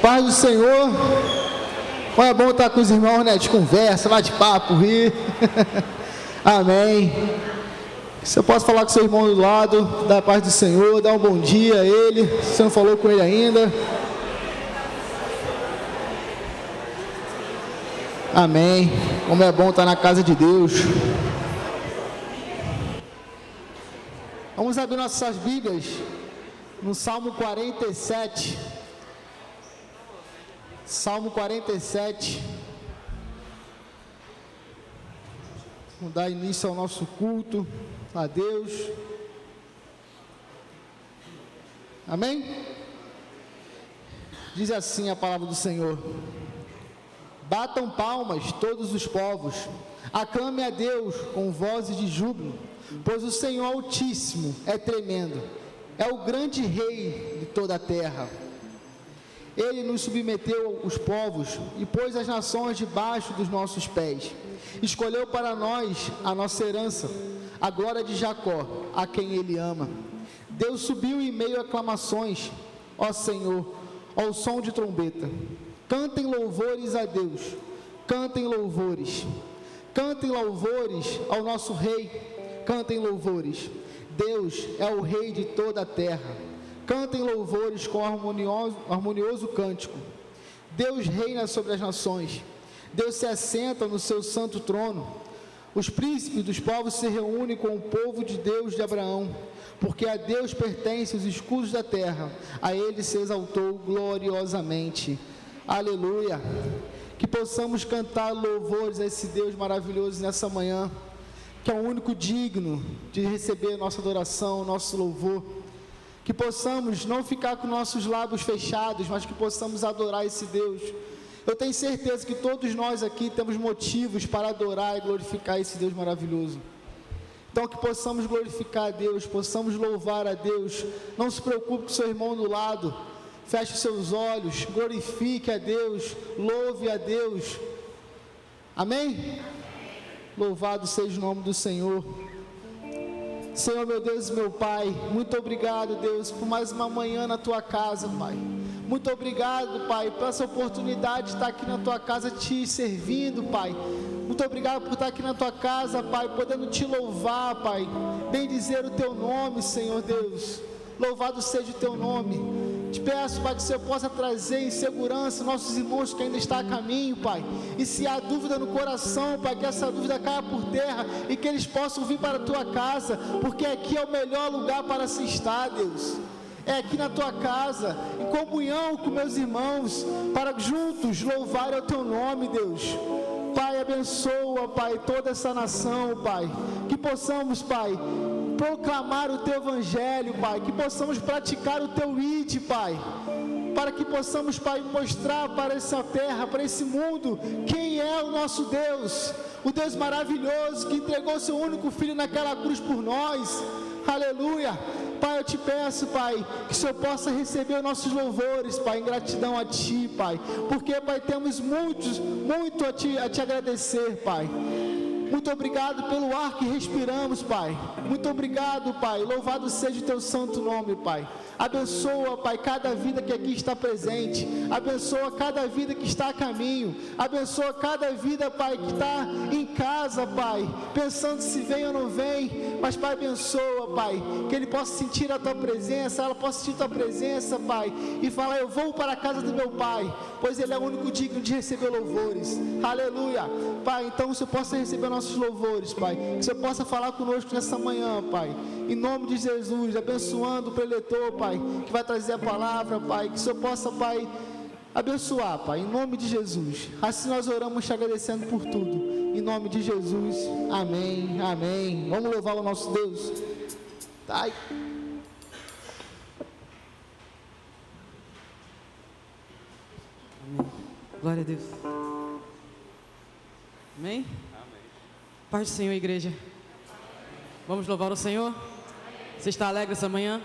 Paz do Senhor. É bom estar com os irmãos, né? De conversa, bate-papo, rir. Amém. Você pode falar com seu irmão do lado, da paz do Senhor, dar um bom dia a ele, se você não falou com ele ainda. Amém. Como é bom estar na casa de Deus. Vamos abrir nossas Bíblias no Salmo 47. Salmo 47. Vamos dar início ao nosso culto a Deus. Amém? Diz assim a palavra do Senhor: batam palmas todos os povos, aclame a Deus com vozes de júbilo, pois o Senhor Altíssimo é tremendo, é o grande Rei de toda a terra. Ele nos submeteu os povos e pôs as nações debaixo dos nossos pés. Escolheu para nós a nossa herança, a glória de Jacó, a quem Ele ama. Deus subiu em meio a aclamações, ó Senhor, ao som de trombeta. Cantem louvores a Deus, cantem louvores ao nosso Rei, cantem louvores. Deus é o Rei de toda a terra. Cantem louvores com harmonioso cântico. Deus reina sobre as nações. Deus se assenta no seu santo trono. Os príncipes dos povos se reúnem com o povo de Deus de Abraão, porque a Deus pertencem os escudos da terra. A Ele se exaltou gloriosamente. Aleluia. Que possamos cantar louvores a esse Deus maravilhoso nessa manhã, que é o único digno de receber nossa adoração, nosso louvor. Que possamos não ficar com nossos lábios fechados, mas que possamos adorar esse Deus. Eu tenho certeza que todos nós aqui temos motivos para adorar e glorificar esse Deus maravilhoso. Então que possamos glorificar a Deus, possamos louvar a Deus. Não se preocupe com o seu irmão do lado. Feche os seus olhos, glorifique a Deus, louve a Deus. Amém? Louvado seja o nome do Senhor. Senhor, meu Deus e meu Pai, muito obrigado, Deus, por mais uma manhã na Tua casa, Pai. Muito obrigado, Pai, por essa oportunidade de estar aqui na Tua casa te servindo, Pai. Muito obrigado por estar aqui na Tua casa, Pai, podendo Te louvar, Pai. Bendizer o Teu nome, Senhor Deus. Louvado seja o Teu nome. Te peço, Pai, que o Senhor possa trazer em segurança nossos irmãos que ainda estão a caminho, Pai. E se há dúvida no coração, Pai, que essa dúvida caia por terra e que eles possam vir para a Tua casa, porque aqui é o melhor lugar para se estar, Deus. É aqui na Tua casa, em comunhão com meus irmãos, para juntos louvar o Teu nome, Deus. Pai, abençoa, Pai, toda essa nação, Pai. Que possamos, Pai, proclamar o Teu Evangelho, Pai, que possamos praticar o Teu ID, Pai, para que possamos, Pai, mostrar para essa terra, para esse mundo, quem é o nosso Deus, o Deus maravilhoso, que entregou Seu único Filho naquela cruz por nós. Aleluia. Pai, eu Te peço, Pai, que o Senhor possa receber os nossos louvores, Pai, em gratidão a Ti, Pai, porque, Pai, temos muito a Te agradecer, Pai. Muito obrigado pelo ar que respiramos, Pai. Muito obrigado, Pai. Louvado seja o Teu santo nome, Pai. Abençoa, Pai, cada vida que aqui está presente. Abençoa cada vida que está a caminho. Abençoa cada vida, Pai, que está em casa, Pai, pensando se vem ou não vem. Mas, Pai, abençoa, Pai, que ele possa sentir a Tua presença, ela possa sentir a Tua presença, Pai, e falar: eu vou para a casa do meu Pai, pois Ele é o único digno de receber louvores. Aleluia. Pai, então o Senhor possa receber nossos louvores, Pai. Que o Senhor possa falar conosco nessa manhã, Pai. Em nome de Jesus, abençoando o preletor, Pai, que vai trazer a palavra, Pai. Que o Senhor possa, Pai, abençoar, Pai, em nome de Jesus. Assim nós oramos te agradecendo por tudo. Em nome de Jesus. Amém, amém. Vamos louvar o nosso Deus. Ai. Amém. Glória a Deus. Amém? Paz do Senhor, igreja. Vamos louvar o Senhor? Você está alegre essa manhã?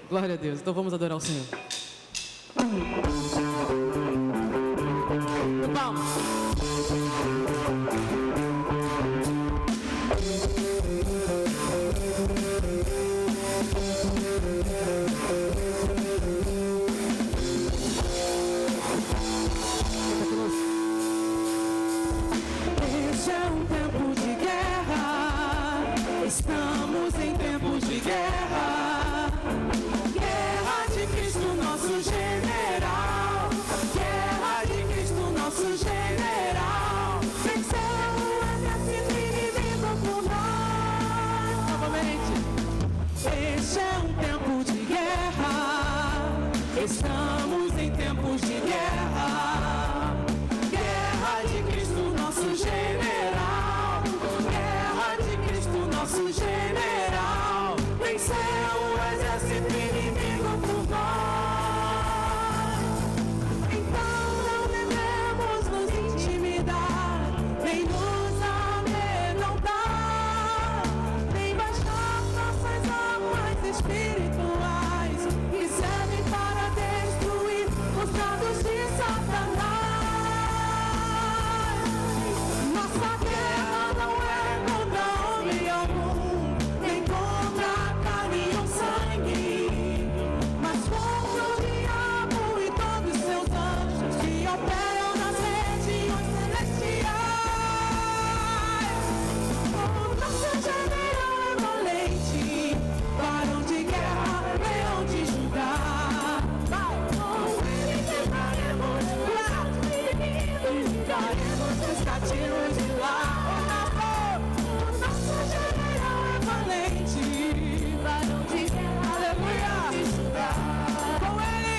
Glória a Deus. Então vamos adorar o Senhor. Palmas. guerra. Guerra de Cristo, nosso general. Guerra de Cristo, nosso general. Venceu o exército inimigo por nós. Novamente. Este é um tempo de guerra. Estamos em tempos de guerra. Guerra de Cristo, nosso general. Guerra de Cristo, nosso general. Venceu o exército inimigo por nós. Então não devemos nos intimidar, nem nos amedrontar, nem baixar nossas armas espirituais que servem para destruir os dados de Satanás. Nossa guerra não é contra homem algum, nem contra carne ou sangue, mas contra o diabo e todos seus anjos que operam nas regiões celestiais. O nosso general é valente, varão de guerra, leão de Judá. Com ele quebraremos os inimigos, livraremos os cativos de lá. O nosso general é valente, varão de guerra, aleluia, de Judá. Com ele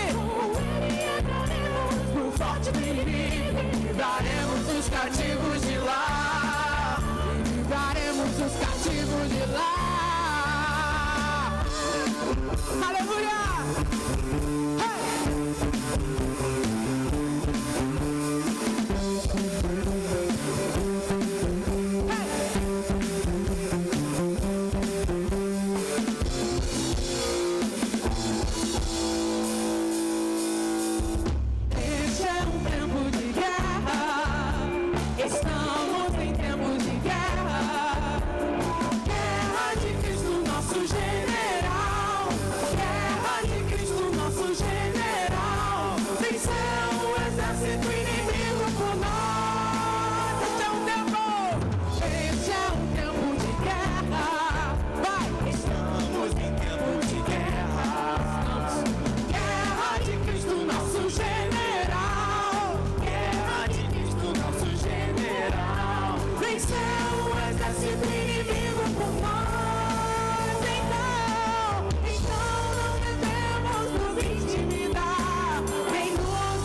entraremos no forte do inimigo, livraremos os cativos de lá. Livraremos os cativos de lá. Aleluia! Este é um tempo de guerra. Estamos em tempos de guerra. Guerra de Cristo, nosso general. Guerra de Cristo, nosso general. Venceu o exército inimigo por nós. Este é um tempo de guerra. Vai! Estamos em tempo de guerra. Guerra de Cristo, nosso general. Guerra de Cristo, nosso general. Venceu o exército inimigo por nós. Então não devemos nos intimidar, nem nos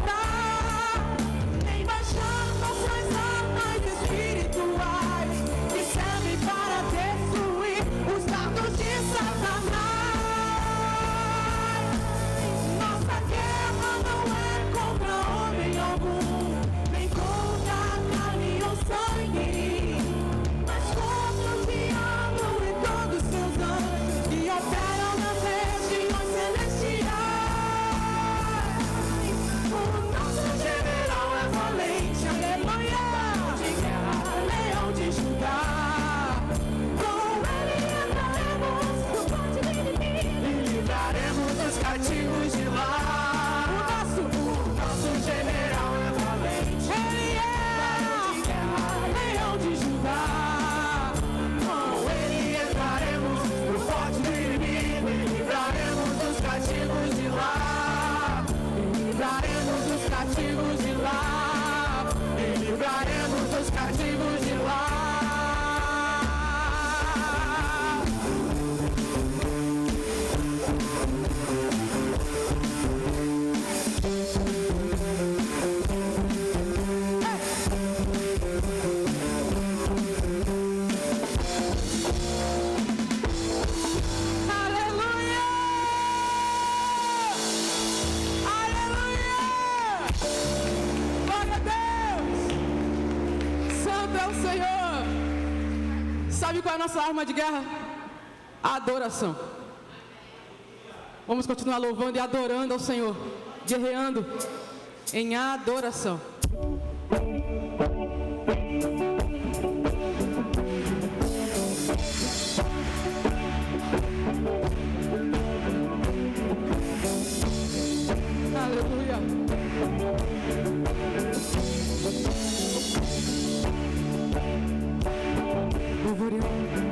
amedrontar, nem baixar nossas armas espirituais que servem para destruir os dardos de Satanás. Nossa guerra não é contra homem algum, nem contra carne ou sangue, mas contra o diabo e todos seus anjos que operam nas regiões celestiais. O nosso general é valente, aleluia, de guerra, leão de Judá. Com ele entraremos no forte do inimigo e livraremos os cativos de lá. O nosso general é valente, ele é de guerra, leão de Judá. Com ele entraremos no forte do inimigo e livraremos os cativos de lá. E livraremos os cativos de lá. E livraremos os cativos de lá. Aleluia! Aleluia! Glória a Deus! Santo é o Senhor! Sabe qual é a nossa arma de guerra? A adoração. Vamos continuar louvando e adorando ao Senhor, guerreando em adoração. Aleluia. Louvor e honra.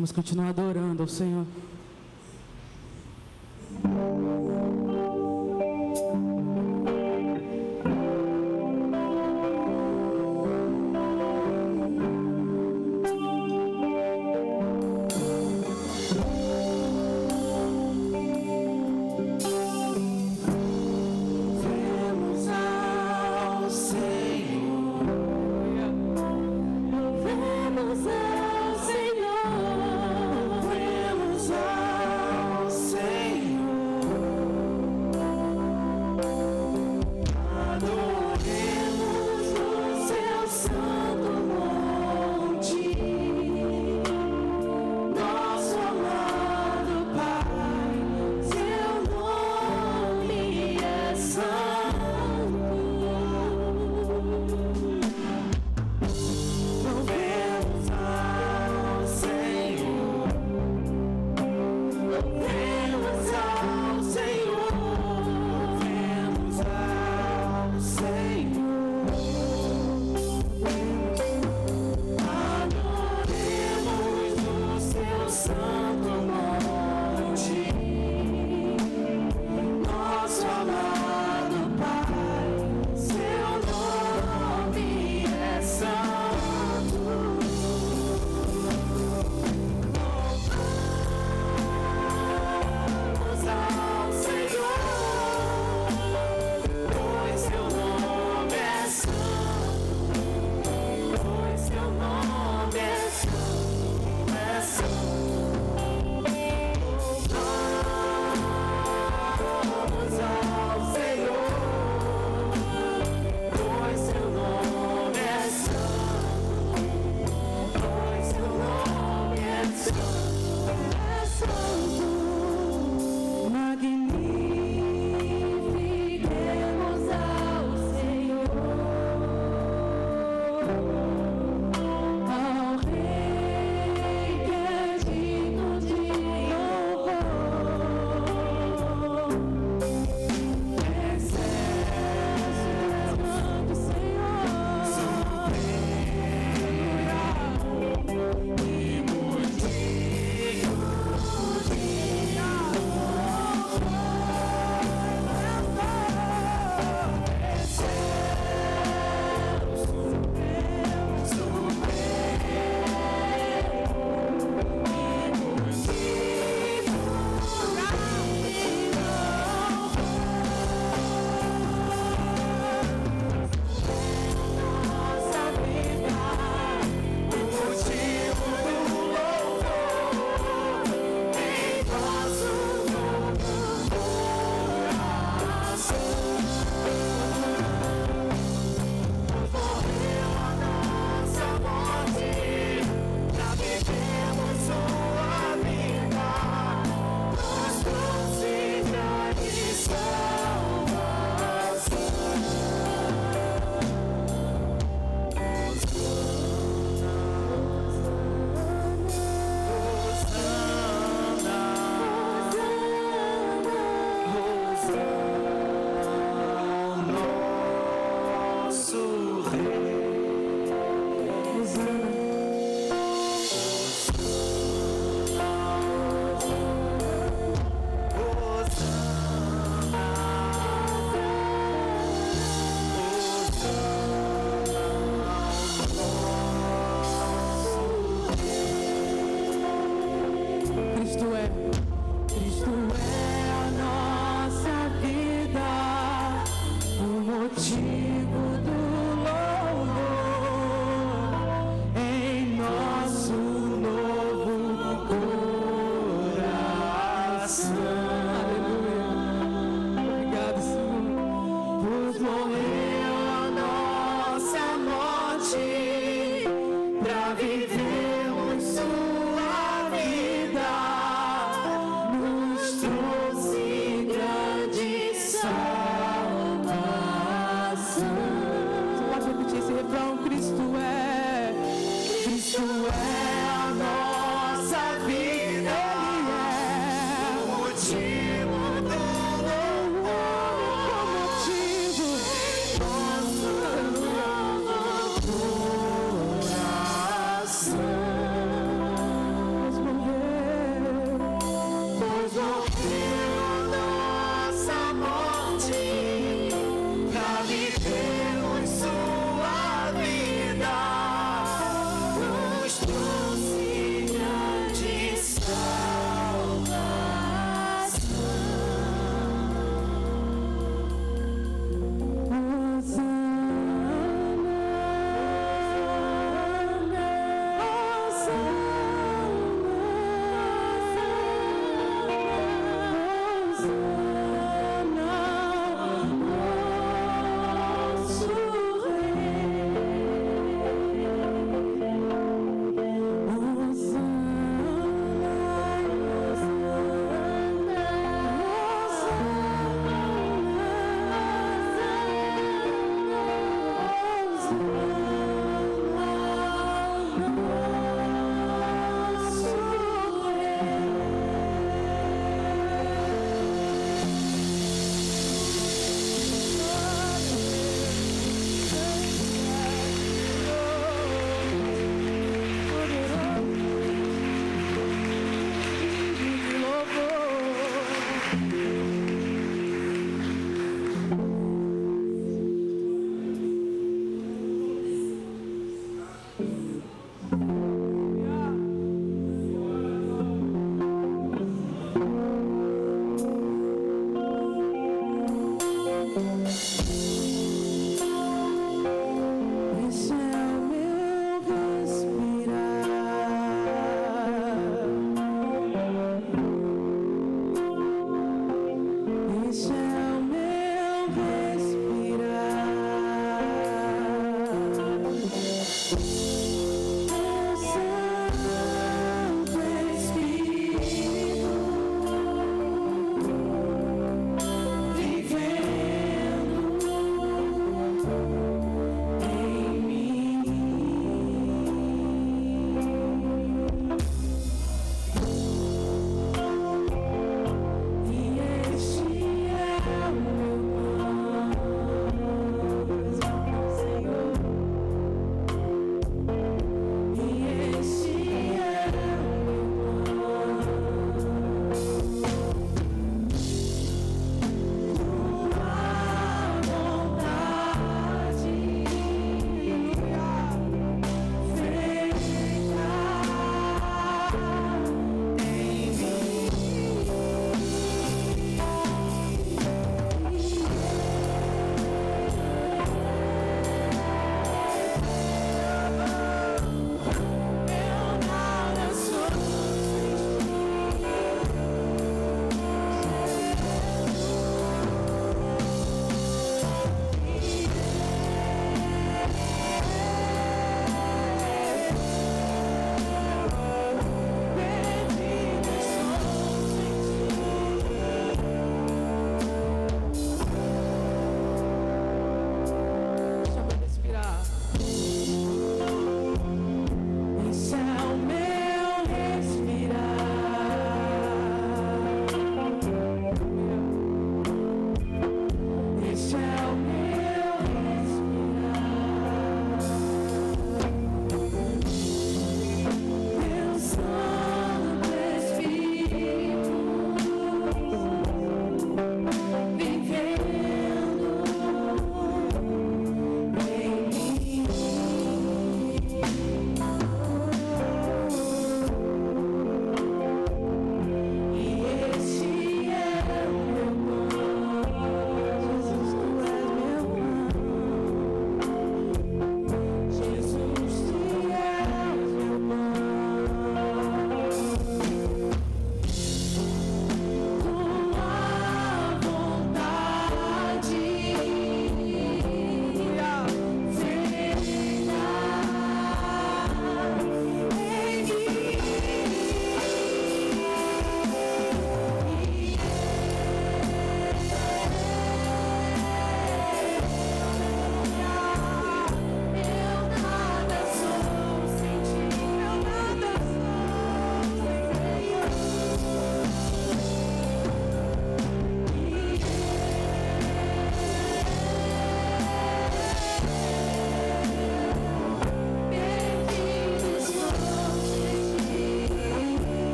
Vamos continuar adorando ao Senhor. Vemos ao Senhor, vemos ao Senhor, vemos ao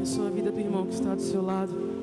Abençoa a vida do irmão que está do seu lado.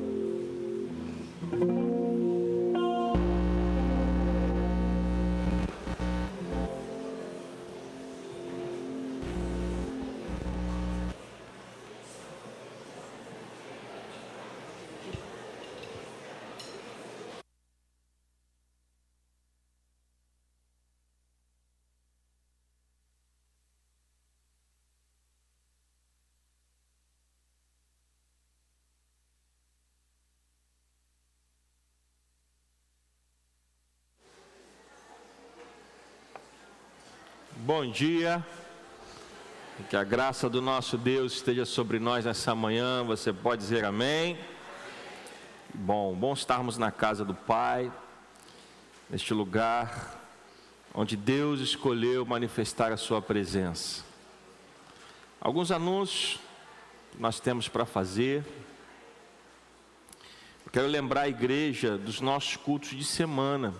Bom dia, que a graça do nosso Deus esteja sobre nós nessa manhã. Você pode dizer amém? Bom estarmos na casa do Pai, neste lugar onde Deus escolheu manifestar a sua presença. Alguns anúncios que nós temos para fazer. Eu quero lembrar a igreja dos nossos cultos de semana.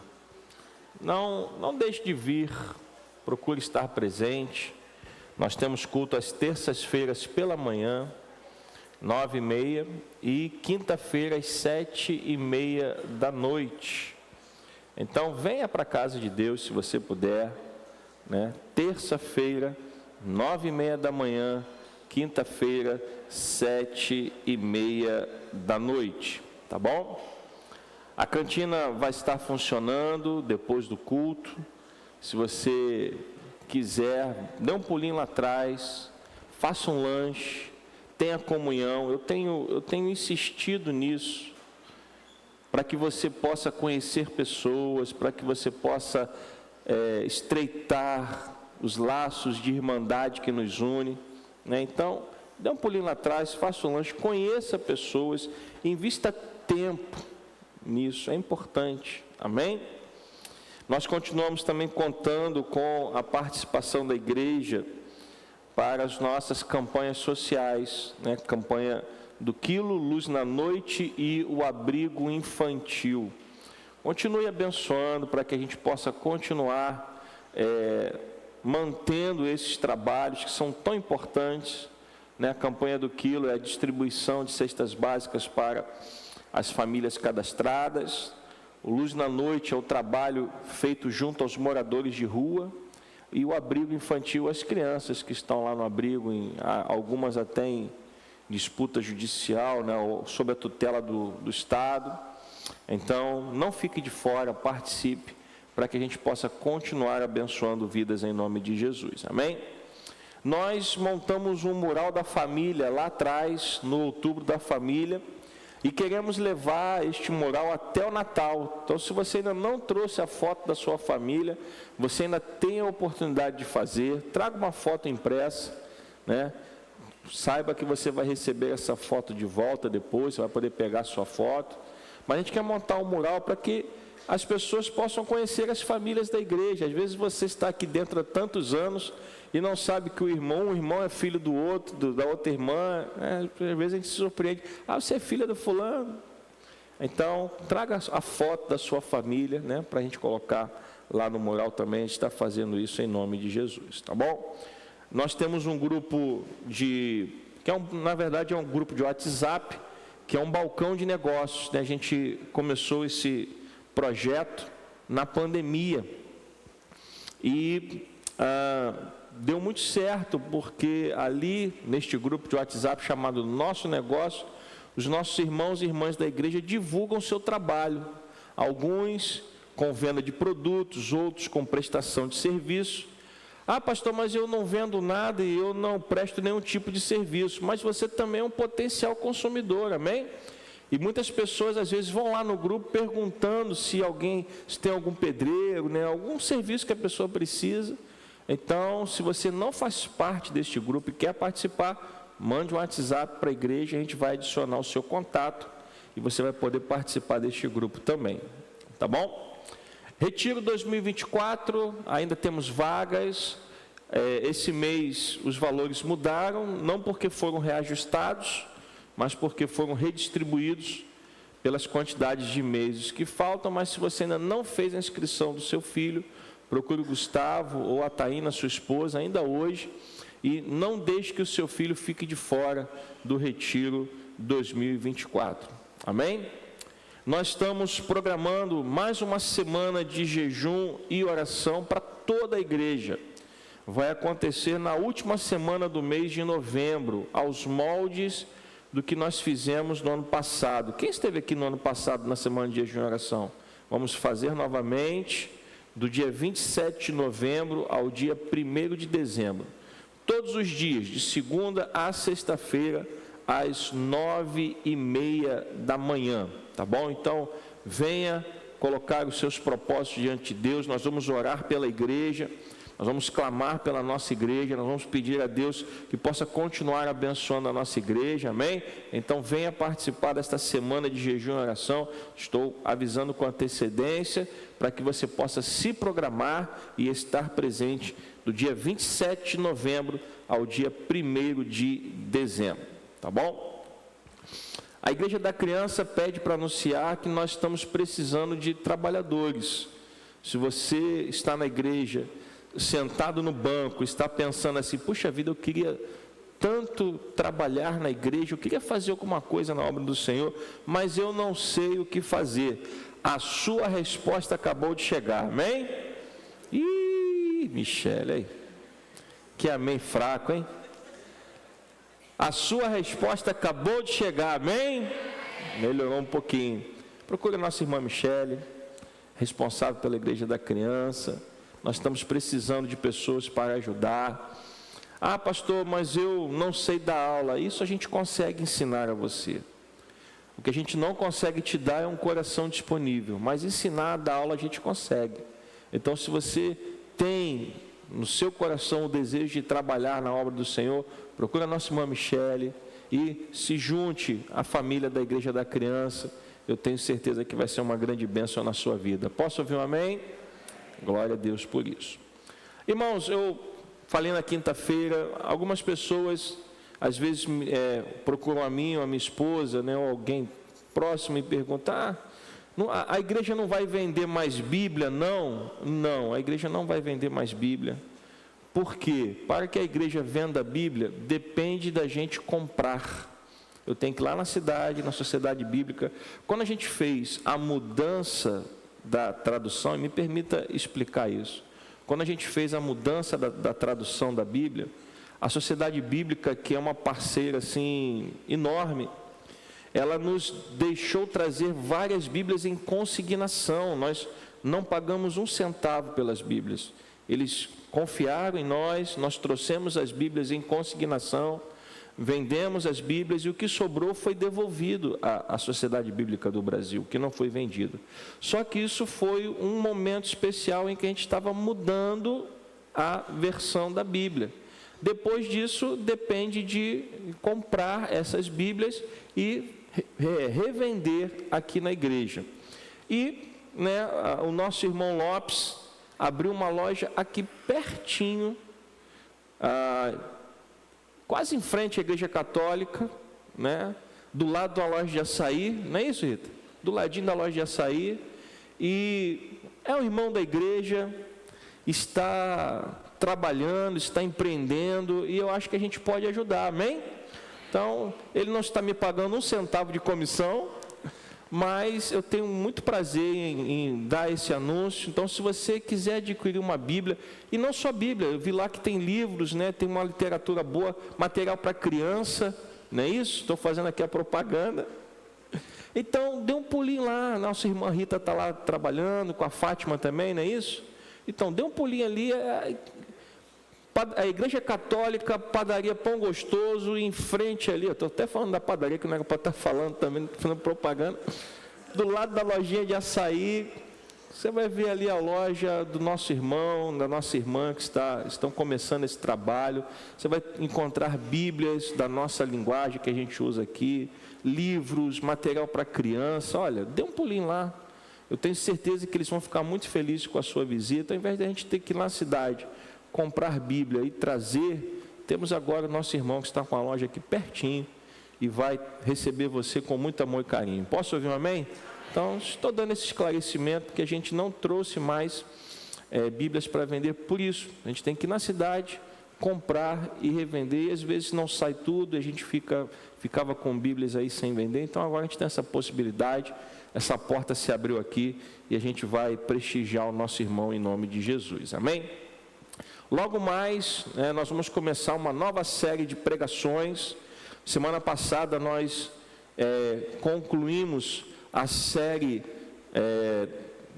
Não deixe de vir. Procure estar presente. Nós temos culto às terças-feiras pela manhã, 9h30, e quinta-feira às 7h30 da noite. Então venha para a casa de Deus se você puder, né? Terça-feira, 9h30 da manhã, quinta-feira, 7h30 da noite, tá bom? A cantina vai estar funcionando depois do culto. Se você quiser, dê um pulinho lá atrás, faça um lanche, tenha comunhão. Eu tenho insistido nisso, para que você possa conhecer pessoas, para que você possa estreitar os laços de irmandade que nos une, né? Então, dê um pulinho lá atrás, faça um lanche, conheça pessoas, invista tempo nisso, é importante, amém? Nós continuamos também contando com a participação da igreja para as nossas campanhas sociais, né? Campanha do Quilo, Luz na Noite e o Abrigo Infantil. Continue abençoando para que a gente possa continuar mantendo esses trabalhos que são tão importantes, né? A campanha do Quilo é a distribuição de cestas básicas para as famílias cadastradas. O Luz na Noite é o trabalho feito junto aos moradores de rua, e o abrigo infantil, as crianças que estão lá no abrigo, algumas até em disputa judicial, né, sob a tutela do Estado. Então, não fique de fora, participe, para que a gente possa continuar abençoando vidas em nome de Jesus, amém? Nós montamos um mural da família lá atrás, no Outubro da Família, e queremos levar este mural até o Natal. Então, se você ainda não trouxe a foto da sua família, você ainda tem a oportunidade de fazer. Traga uma foto impressa, né? Saiba que você vai receber essa foto de volta depois, você vai poder pegar a sua foto. Mas a gente quer montar um mural para que as pessoas possam conhecer as famílias da igreja. Às vezes você está aqui dentro há tantos anos e não sabe que o irmão é filho do outro, da outra irmã, né? Às vezes a gente se surpreende, você é filha do fulano. Então, traga a foto da sua família, né? Para a gente colocar lá no mural também. A gente está fazendo isso em nome de Jesus, tá bom? Nós temos um grupo na verdade é um grupo de WhatsApp, que é um balcão de negócios, né? A gente começou esse projeto na pandemia, e deu muito certo, porque ali, neste grupo de WhatsApp chamado Nosso Negócio, os nossos irmãos e irmãs da igreja divulgam o seu trabalho, alguns com venda de produtos, outros com prestação de serviço. Pastor, mas eu não vendo nada e eu não presto nenhum tipo de serviço. Mas você também é um potencial consumidor, amém? E muitas pessoas às vezes vão lá no grupo perguntando se tem algum pedreiro, né? Algum serviço que a pessoa precisa. Então, se você não faz parte deste grupo e quer participar, mande um WhatsApp para a igreja, a gente vai adicionar o seu contato e você vai poder participar deste grupo também, tá bom? Retiro 2024, ainda temos vagas. Esse mês os valores mudaram, não porque foram reajustados, mas porque foram redistribuídos pelas quantidades de meses que faltam. Mas se você ainda não fez a inscrição do seu filho, procure o Gustavo ou a Taína, sua esposa, ainda hoje. e não deixe que o seu filho fique de fora do Retiro 2024. Amém? Nós estamos programando mais uma semana de jejum e oração para toda a igreja. Vai acontecer na última semana do mês de novembro, aos moldes do que nós fizemos no ano passado. Quem esteve aqui no ano passado na semana de jejum e oração? Vamos fazer novamente, do dia 27 de novembro ao dia 1º de dezembro. Todos os dias, de segunda a sexta-feira, às 9h30 da manhã, tá bom? Então, venha colocar os seus propósitos diante de Deus, nós vamos orar pela igreja, nós vamos clamar pela nossa igreja, nós vamos pedir a Deus que possa continuar abençoando a nossa igreja, amém? Então, venha participar desta semana de jejum e oração, estou avisando com antecedência, para que você possa se programar e estar presente do dia 27 de novembro ao dia 1º de dezembro, tá bom? A Igreja da Criança pede para anunciar que nós estamos precisando de trabalhadores. Se você está na igreja, sentado no banco, está pensando assim, puxa vida, eu queria tanto trabalhar na igreja, eu queria fazer alguma coisa na obra do Senhor, mas eu não sei o que fazer. A sua resposta acabou de chegar, amém? Ih, Michele, aí. Que amém fraco, hein? A sua resposta acabou de chegar, amém? Melhorou um pouquinho. Procure a nossa irmã Michele, responsável pela Igreja da Criança. Nós estamos precisando de pessoas para ajudar. Ah, pastor, mas eu não sei dar aula. Isso a gente consegue ensinar a você. O que a gente não consegue te dar é um coração disponível, mas ensinar a dar aula a gente consegue. Então, se você tem no seu coração o desejo de trabalhar na obra do Senhor, procure a nossa irmã Michele e se junte à família da Igreja da Criança. Eu tenho certeza que vai ser uma grande bênção na sua vida. Posso ouvir um amém? Glória a Deus por isso. Irmãos, eu falei na quinta-feira, algumas pessoas às vezes procuram a mim ou a minha esposa, né, ou alguém próximo e perguntam, a igreja não vai vender mais Bíblia? Não, a igreja não vai vender mais Bíblia. Por quê? Para que a igreja venda a Bíblia, depende da gente comprar. Eu tenho que ir lá na cidade, na sociedade bíblica. Quando a gente fez a mudança da tradução, e me permita explicar isso. Quando a gente fez a mudança da tradução da Bíblia, a sociedade bíblica, que é uma parceira assim enorme, ela nos deixou trazer várias Bíblias em consignação. Nós não pagamos um centavo pelas Bíblias. Eles confiaram em nós, nós trouxemos as Bíblias em consignação, vendemos as Bíblias e o que sobrou foi devolvido à Sociedade Bíblica do Brasil, que não foi vendido. Só que isso foi um momento especial em que a gente estava mudando a versão da Bíblia. Depois disso, depende de comprar essas Bíblias e revender aqui na igreja. E o nosso irmão Lopes abriu uma loja aqui pertinho, quase em frente à Igreja Católica, né? Do lado da loja de açaí, não é isso, Rita? Do ladinho da loja de açaí, e é um irmão da igreja, está trabalhando, está empreendendo, e eu acho que a gente pode ajudar, amém? Então, ele não está me pagando um centavo de comissão, mas eu tenho muito prazer em dar esse anúncio. Então, se você quiser adquirir uma Bíblia, e não só Bíblia, eu vi lá que tem livros, né, tem uma literatura boa, material para criança, não é isso? Estou fazendo aqui a propaganda. Então, dê um pulinho lá, nossa irmã Rita está lá trabalhando, com a Fátima também, não é isso? Então, dê um pulinho ali, a Igreja Católica, padaria Pão Gostoso, em frente ali, eu estou até falando da padaria, que não era para estar falando também, fazendo propaganda, do lado da lojinha de açaí, você vai ver ali a loja do nosso irmão, da nossa irmã, que estão começando esse trabalho. Você vai encontrar Bíblias da nossa linguagem que a gente usa aqui, livros, material para criança. Olha, dê um pulinho lá. Eu tenho certeza que eles vão ficar muito felizes com a sua visita, ao invés de a gente ter que ir na cidade, comprar Bíblia e trazer. Temos agora o nosso irmão que está com a loja aqui pertinho e vai receber você com muito amor e carinho. Posso ouvir um amém? Então, estou dando esse esclarecimento, porque a gente não trouxe mais Bíblias para vender por isso. A gente tem que ir na cidade, comprar e revender, e às vezes não sai tudo, a gente ficava com Bíblias aí sem vender. Então agora a gente tem essa possibilidade, essa porta se abriu aqui, e a gente vai prestigiar o nosso irmão em nome de Jesus, amém? Logo mais, nós vamos começar uma nova série de pregações. Semana passada nós concluímos a série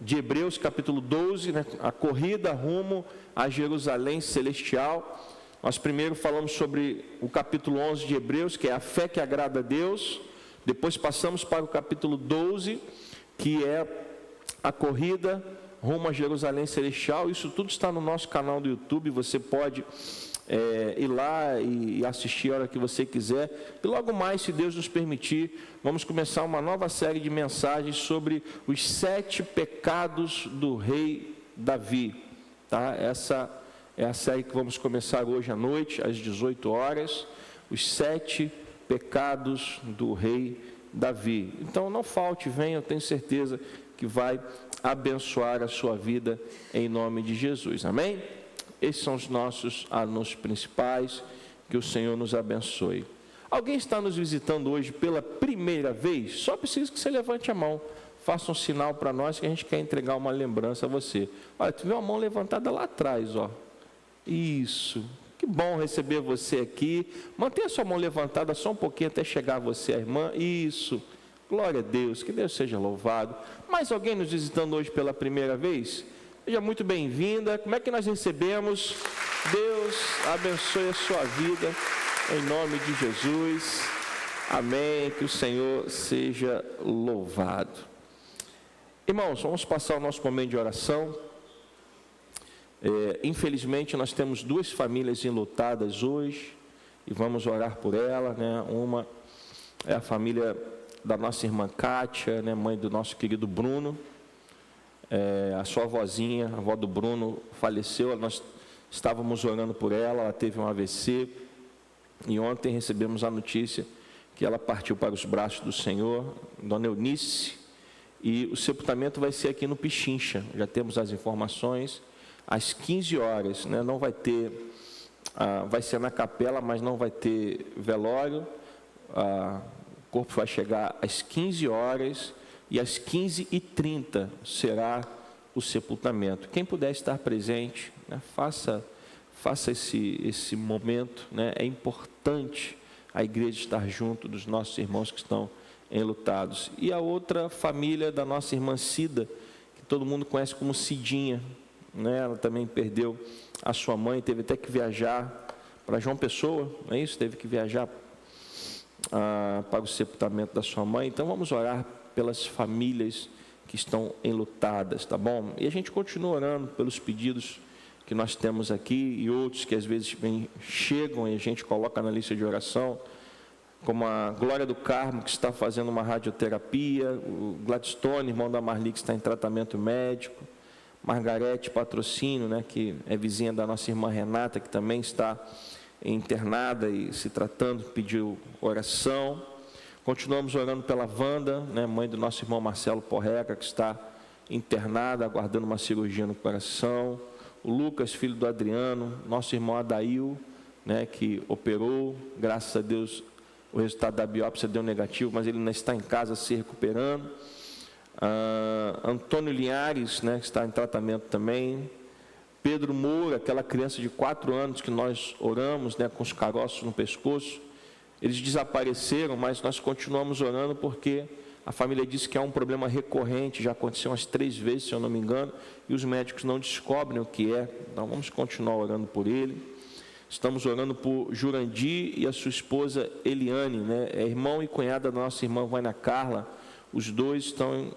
de Hebreus capítulo 12, né, a corrida rumo a Jerusalém celestial. Nós primeiro falamos sobre o capítulo 11 de Hebreus, que é a fé que agrada a Deus. Depois passamos para o capítulo 12, que é a corrida rumo a Jerusalém celestial. Isso tudo está no nosso canal do YouTube, você pode ir lá e assistir a hora que você quiser. E logo mais, se Deus nos permitir, vamos começar uma nova série de mensagens sobre os 7 pecados do rei Davi, tá? Essa é a série que vamos começar hoje à noite, às 18 horas, os 7 pecados do rei Davi. Então não falte, venha, eu tenho certeza que vai abençoar a sua vida em nome de Jesus, amém? Esses são os nossos anúncios principais, que o Senhor nos abençoe. Alguém está nos visitando hoje pela primeira vez? Só precisa que você levante a mão, faça um sinal para nós, que a gente quer entregar uma lembrança a você. Olha, tu viu a mão levantada lá atrás, ó. Isso, que bom receber você aqui. Mantenha a sua mão levantada só um pouquinho até chegar a você, a irmã. Isso, glória a Deus, que Deus seja louvado. Mais alguém nos visitando hoje pela primeira vez? Seja muito bem-vinda. Como é que nós recebemos? Deus abençoe a sua vida, em nome de Jesus. Amém, que o Senhor seja louvado. Irmãos, vamos passar o nosso momento de oração. Infelizmente, nós temos 2 famílias enlutadas hoje, e vamos orar por ela, né? Uma é a família da nossa irmã Kátia, né? Mãe do nosso querido Bruno. A sua avózinha, a avó do Bruno, faleceu. Nós estávamos orando por ela, ela teve um AVC, e ontem recebemos a notícia que ela partiu para os braços do Senhor, Dona Eunice, e o sepultamento vai ser aqui no Pichincha. Já temos as informações, às 15 horas, né? Não vai ter, vai ser na capela, mas não vai ter velório. O corpo vai chegar às 15 horas, e às 15h30 será o sepultamento. Quem puder estar presente, né, faça esse momento, né? É importante a igreja estar junto dos nossos irmãos que estão enlutados. E a outra família da nossa irmã Cida, que todo mundo conhece como Cidinha, né? Ela também perdeu a sua mãe, teve até que viajar para João Pessoa, não é isso? Teve que viajar para o sepultamento da sua mãe. Então vamos orar pelas famílias que estão enlutadas, tá bom? E a gente continua orando pelos pedidos que nós temos aqui e outros que às vezes chegam e a gente coloca na lista de oração, como a Glória do Carmo, que está fazendo uma radioterapia, o Gladstone, irmão da Marli, que está em tratamento médico, Margarete Patrocínio, né, que é vizinha da nossa irmã Renata, que também está internada e se tratando, pediu oração. Continuamos orando pela Wanda, né, mãe do nosso irmão Marcelo Porreca, que está internada, aguardando uma cirurgia no coração. O Lucas, filho do Adriano, nosso irmão Adail, né, que operou, graças a Deus o resultado da biópsia deu negativo, mas ele ainda está em casa se recuperando. Antônio Linhares, né, que está em tratamento também. Pedro Moura, aquela criança de 4 anos que nós oramos, né, com os caroços no pescoço. Eles desapareceram, mas nós continuamos orando porque a família disse que é um problema recorrente, já aconteceu umas 3 vezes, se eu não me engano, e os médicos não descobrem o que é. Então vamos continuar orando por ele. Estamos orando por Jurandir e a sua esposa Eliane, né? É irmão e cunhada da nossa irmã Vaina Carla. Os dois estão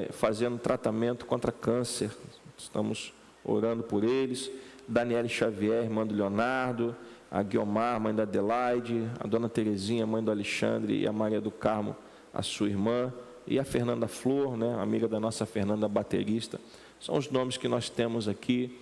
fazendo tratamento contra câncer. Estamos orando por eles. Daniele Xavier, irmã do Leonardo, a Guiomar, mãe da Adelaide, a dona Terezinha, mãe do Alexandre, e a Maria do Carmo, a sua irmã, e a Fernanda Flor, né, amiga da nossa Fernanda, baterista. São os nomes que nós temos aqui,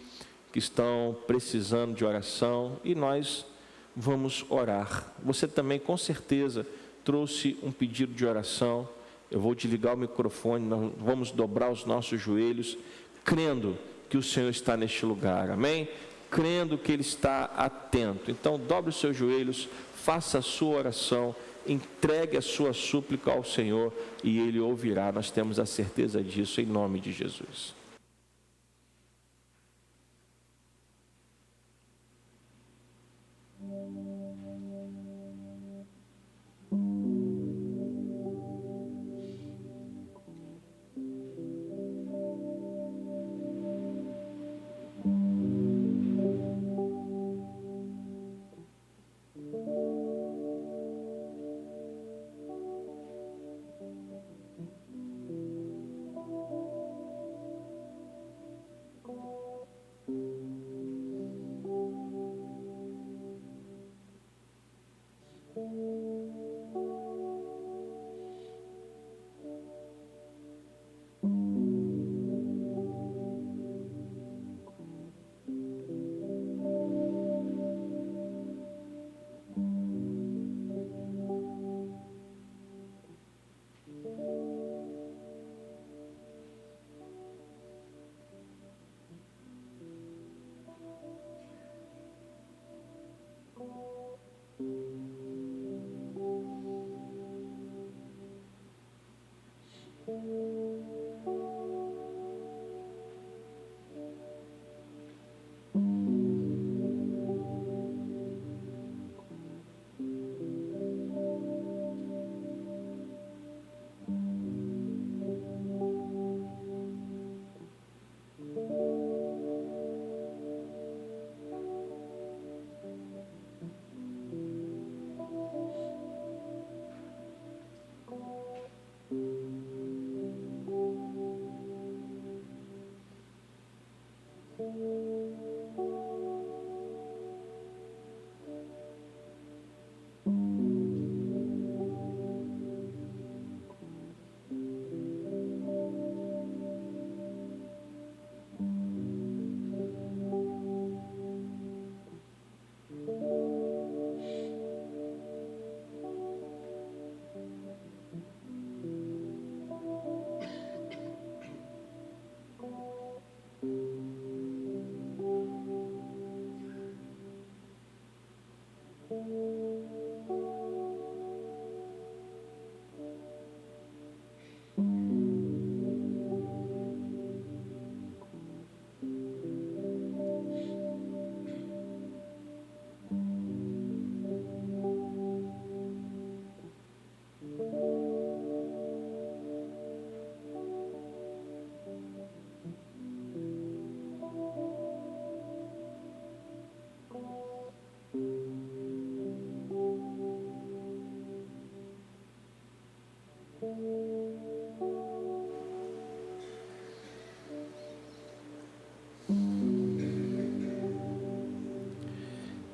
que estão precisando de oração, e nós vamos orar. Você também, com certeza, trouxe um pedido de oração. Eu vou desligar o microfone, nós vamos dobrar os nossos joelhos, crendo que o Senhor está neste lugar, amém? crendo que Ele está atento. Então, dobre os seus joelhos, faça a sua oração, entregue a sua súplica ao Senhor e Ele ouvirá. Nós temos a certeza disso, em nome de Jesus.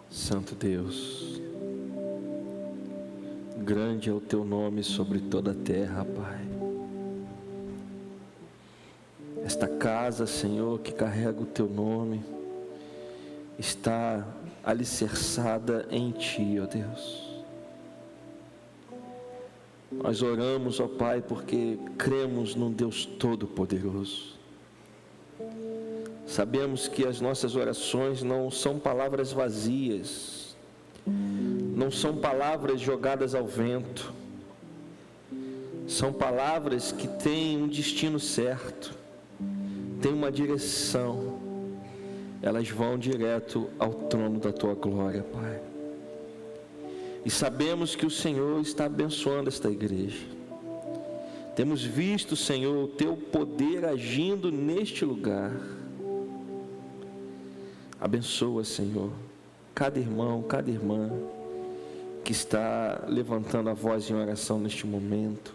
Santo Deus, grande é o teu nome sobre toda a terra, Pai. Esta casa, Senhor, que carrega o teu nome, está alicerçada em ti, ó Deus. Nós oramos, ó Pai, porque cremos num Deus Todo-Poderoso. Sabemos que as nossas orações não são palavras vazias, não são palavras jogadas ao vento, são palavras que têm um destino certo, têm uma direção, elas vão direto ao trono da Tua glória, Pai. E sabemos que o Senhor está abençoando esta igreja. Temos visto, Senhor, o Teu poder agindo neste lugar. Abençoa, Senhor, cada irmão, cada irmã que está levantando a voz em oração neste momento,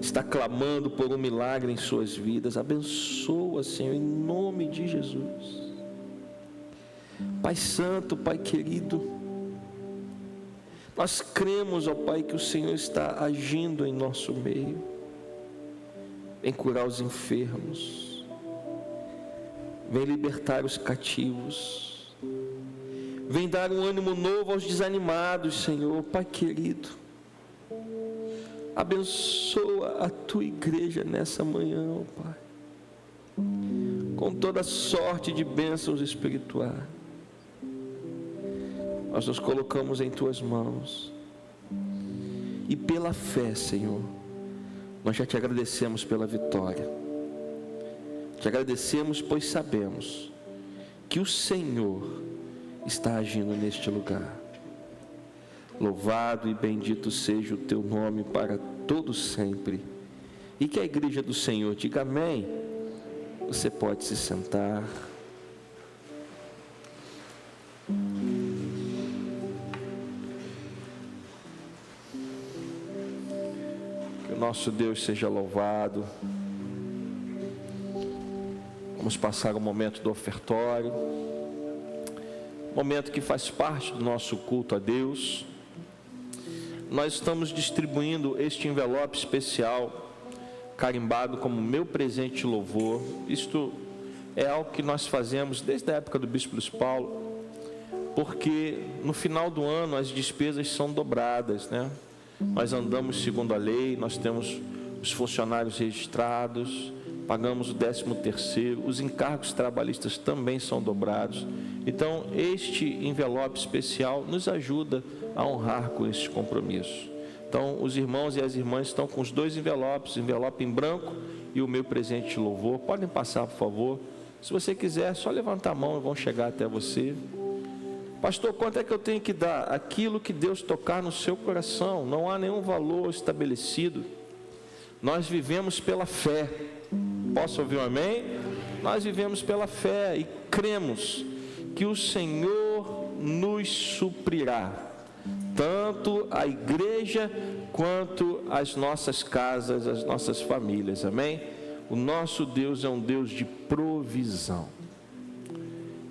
está clamando por um milagre em suas vidas. Abençoa, Senhor, em nome de Jesus. Pai Santo, Pai querido, nós cremos, ó Pai, que o Senhor está agindo em nosso meio. Vem curar os enfermos, vem libertar os cativos, vem dar um ânimo novo aos desanimados, Senhor. Pai querido, abençoa a Tua igreja nessa manhã, ó Pai. com toda sorte de bênçãos espirituais. Nós nos colocamos em Tuas mãos. E pela fé, Senhor, nós já Te agradecemos pela vitória. Te agradecemos, pois sabemos que o Senhor está agindo neste lugar. Louvado e bendito seja o Teu nome para todo sempre. E que a igreja do Senhor diga amém. Você pode se sentar. Que o nosso Deus seja louvado. Vamos passar o momento do ofertório. Momento que faz parte do nosso culto a Deus. Nós estamos distribuindo este envelope especial, carimbado como meu presente de louvor. Isto é algo que nós fazemos desde a época do Bispo Luiz Paulo, porque no final do ano as despesas são dobradas, né? Nós andamos segundo a lei, nós temos os funcionários registrados, pagamos o 13º, os encargos trabalhistas também são dobrados. Então, este envelope especial nos ajuda a honrar com este compromisso. Então, os irmãos e as irmãs estão com os dois envelopes, o envelope em branco e o meu presente de louvor. Podem passar, por favor. Se você quiser, só levantar a mão e vão chegar até você. Pastor, quanto é que eu tenho que dar? Aquilo que Deus tocar no seu coração. Não há nenhum valor estabelecido. Nós vivemos pela fé. Posso ouvir um amém? Nós vivemos pela fé e cremos que o Senhor nos suprirá, tanto a igreja quanto as nossas casas, as nossas famílias, amém? O nosso Deus é um Deus de provisão.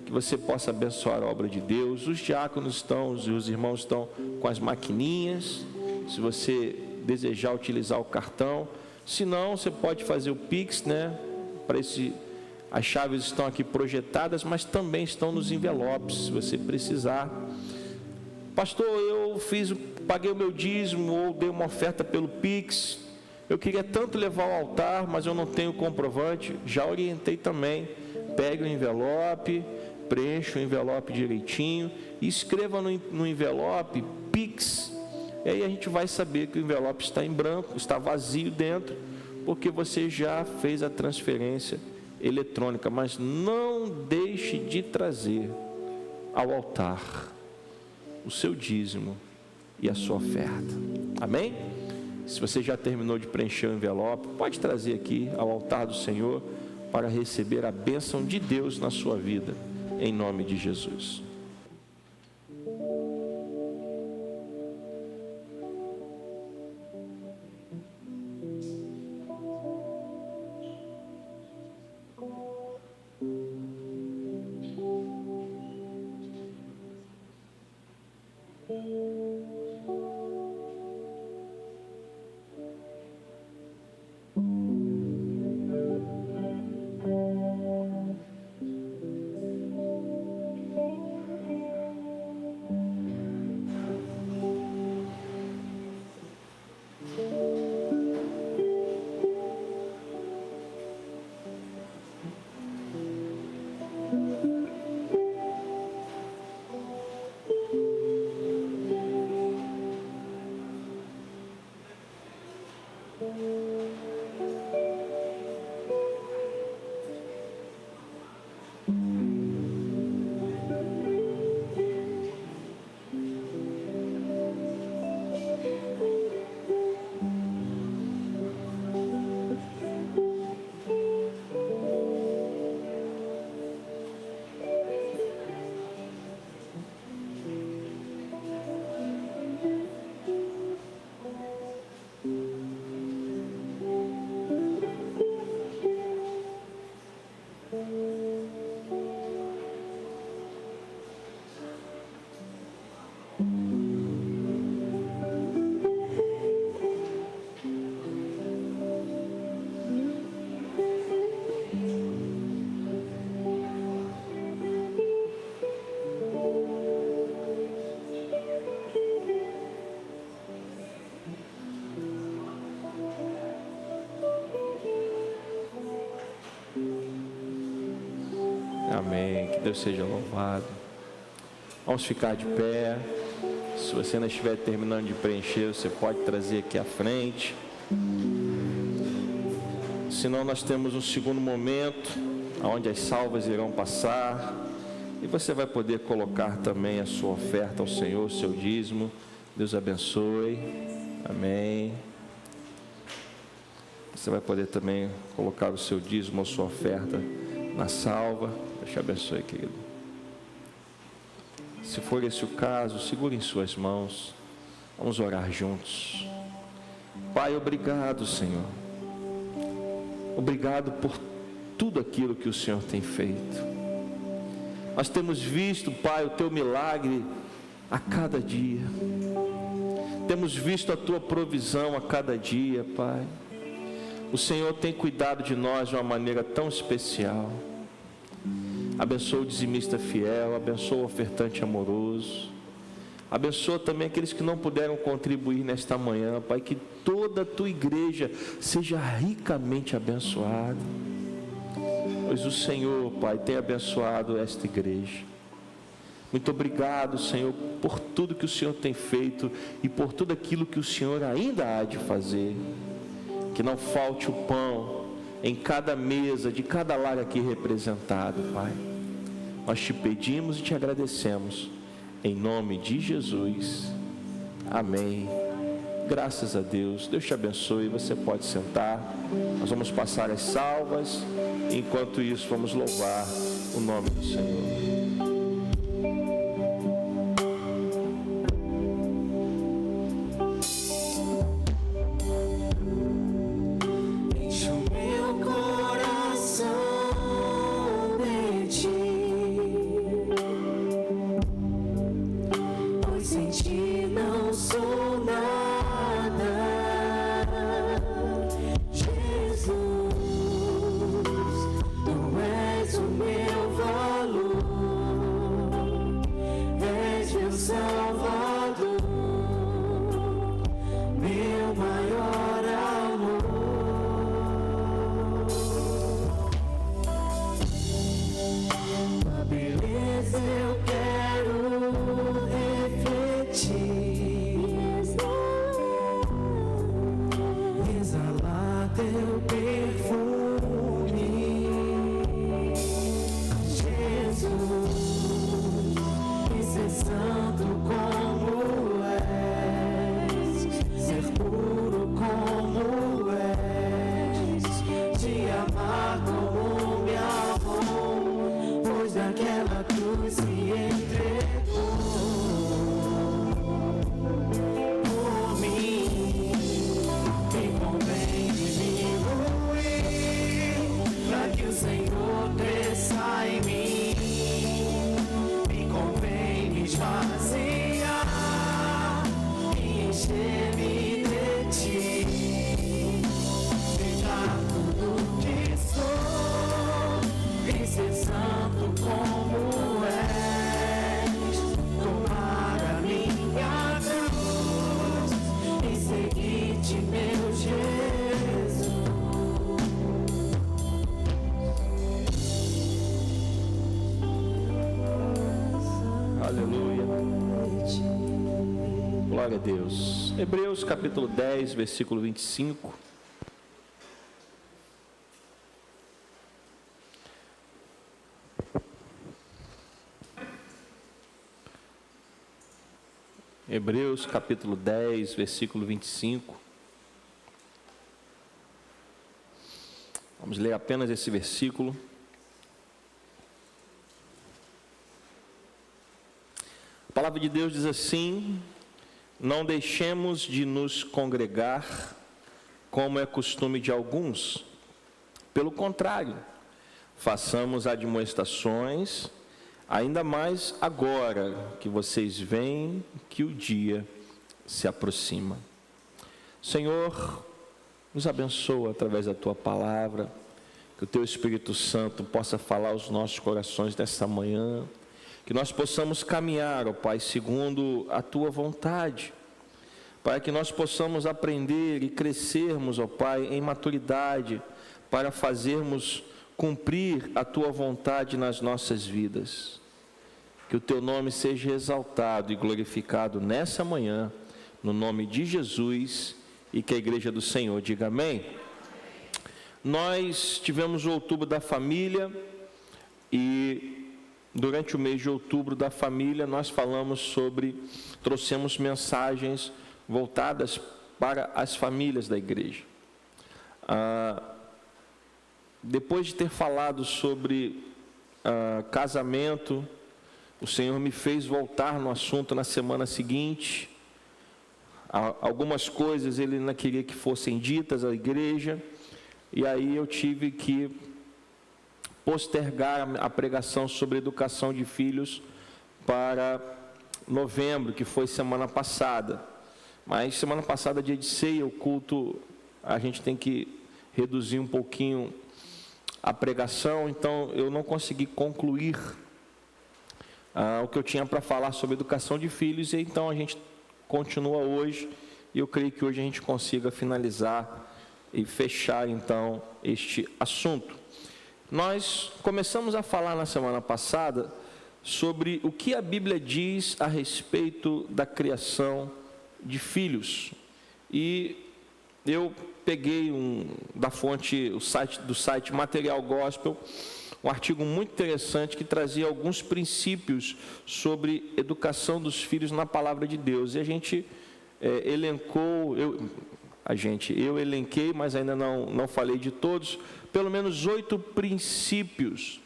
Que você possa abençoar a obra de Deus. Os diáconos estão, os irmãos estão com as maquininhas, se você desejar utilizar o cartão. Se não, você pode fazer o Pix, né? As chaves estão aqui projetadas, mas também estão nos envelopes, se você precisar. Pastor, eu paguei o meu dízimo ou dei uma oferta pelo Pix. Eu queria tanto levar ao altar, mas eu não tenho comprovante. Já orientei também. Pegue o envelope, preencha o envelope direitinho e escreva no envelope Pix. E aí a gente vai saber que o envelope está em branco, está vazio dentro, porque você já fez a transferência eletrônica. Mas não deixe de trazer ao altar o seu dízimo e a sua oferta. Amém? Se você já terminou de preencher o envelope, pode trazer aqui ao altar do Senhor para receber a bênção de Deus na sua vida, em nome de Jesus. Amém. Que Deus seja louvado. Vamos ficar de pé. Se você não estiver terminando de preencher, você pode trazer aqui à frente. Senão nós temos um segundo momento, onde as salvas irão passar. E você vai poder colocar também a sua oferta ao Senhor, o seu dízimo. Deus abençoe. Amém. Você vai poder também colocar o seu dízimo, a sua oferta na salva. Deus te abençoe, querido. Se for esse o caso, segure em suas mãos. Vamos orar juntos. Pai, obrigado, Senhor. Obrigado por tudo aquilo que o Senhor tem feito. Nós temos visto, Pai, o Teu milagre a cada dia. Temos visto a Tua provisão a cada dia, Pai. O Senhor tem cuidado de nós de uma maneira tão especial. Abençoa o dizimista fiel, abençoa o ofertante amoroso. Abençoa também aqueles que não puderam contribuir nesta manhã, Pai, que toda a Tua igreja seja ricamente abençoada. Pois o Senhor, Pai, tem abençoado esta igreja. Muito obrigado, Senhor, por tudo que o Senhor tem feito e por tudo aquilo que o Senhor ainda há de fazer. Que não falte o pão em cada mesa, de cada lar aqui representado, Pai. Nós te pedimos e te agradecemos, em nome de Jesus. Amém. Graças a Deus. Deus te abençoe. Você pode sentar. Nós vamos passar as salvas. Enquanto isso, vamos louvar o nome do Senhor. Glória a Deus. Hebreus capítulo 10, versículo 25. Hebreus capítulo 10, versículo 25. Vamos ler apenas esse versículo. A palavra de Deus diz assim: não deixemos de nos congregar, como é costume de alguns. Pelo contrário, façamos admoestações, ainda mais agora que vocês veem que o dia se aproxima. Senhor, nos abençoa através da Tua palavra, que o Teu Espírito Santo possa falar aos nossos corações nessa manhã, que nós possamos caminhar, ó Pai, segundo a Tua vontade, para que nós possamos aprender e crescermos, ó Pai, em maturidade, para fazermos cumprir a Tua vontade nas nossas vidas. Que o Teu nome seja exaltado e glorificado nessa manhã, no nome de Jesus, e que a igreja do Senhor diga amém. Nós tivemos o Outubro da Família, e durante o mês de Outubro da Família nós trouxemos mensagens voltadas para as famílias da igreja. Depois de ter falado sobre casamento, o Senhor me fez voltar no assunto na semana seguinte. Algumas coisas Ele não queria que fossem ditas à igreja, e aí eu tive que postergar a pregação sobre educação de filhos para novembro, que foi semana passada. Mas semana passada, dia de ceia, o culto, a gente tem que reduzir um pouquinho a pregação, então eu não consegui concluir o que eu tinha para falar sobre educação de filhos, e então a gente continua hoje, e eu creio que hoje a gente consiga finalizar e fechar então este assunto. Nós começamos a falar na semana passada sobre o que a Bíblia diz a respeito da criação de filhos, e eu peguei da fonte, do site Material Gospel, um artigo muito interessante que trazia alguns princípios sobre educação dos filhos na palavra de Deus, e a gente elencou, eu elenquei, mas ainda não falei de todos, pelo menos 8 princípios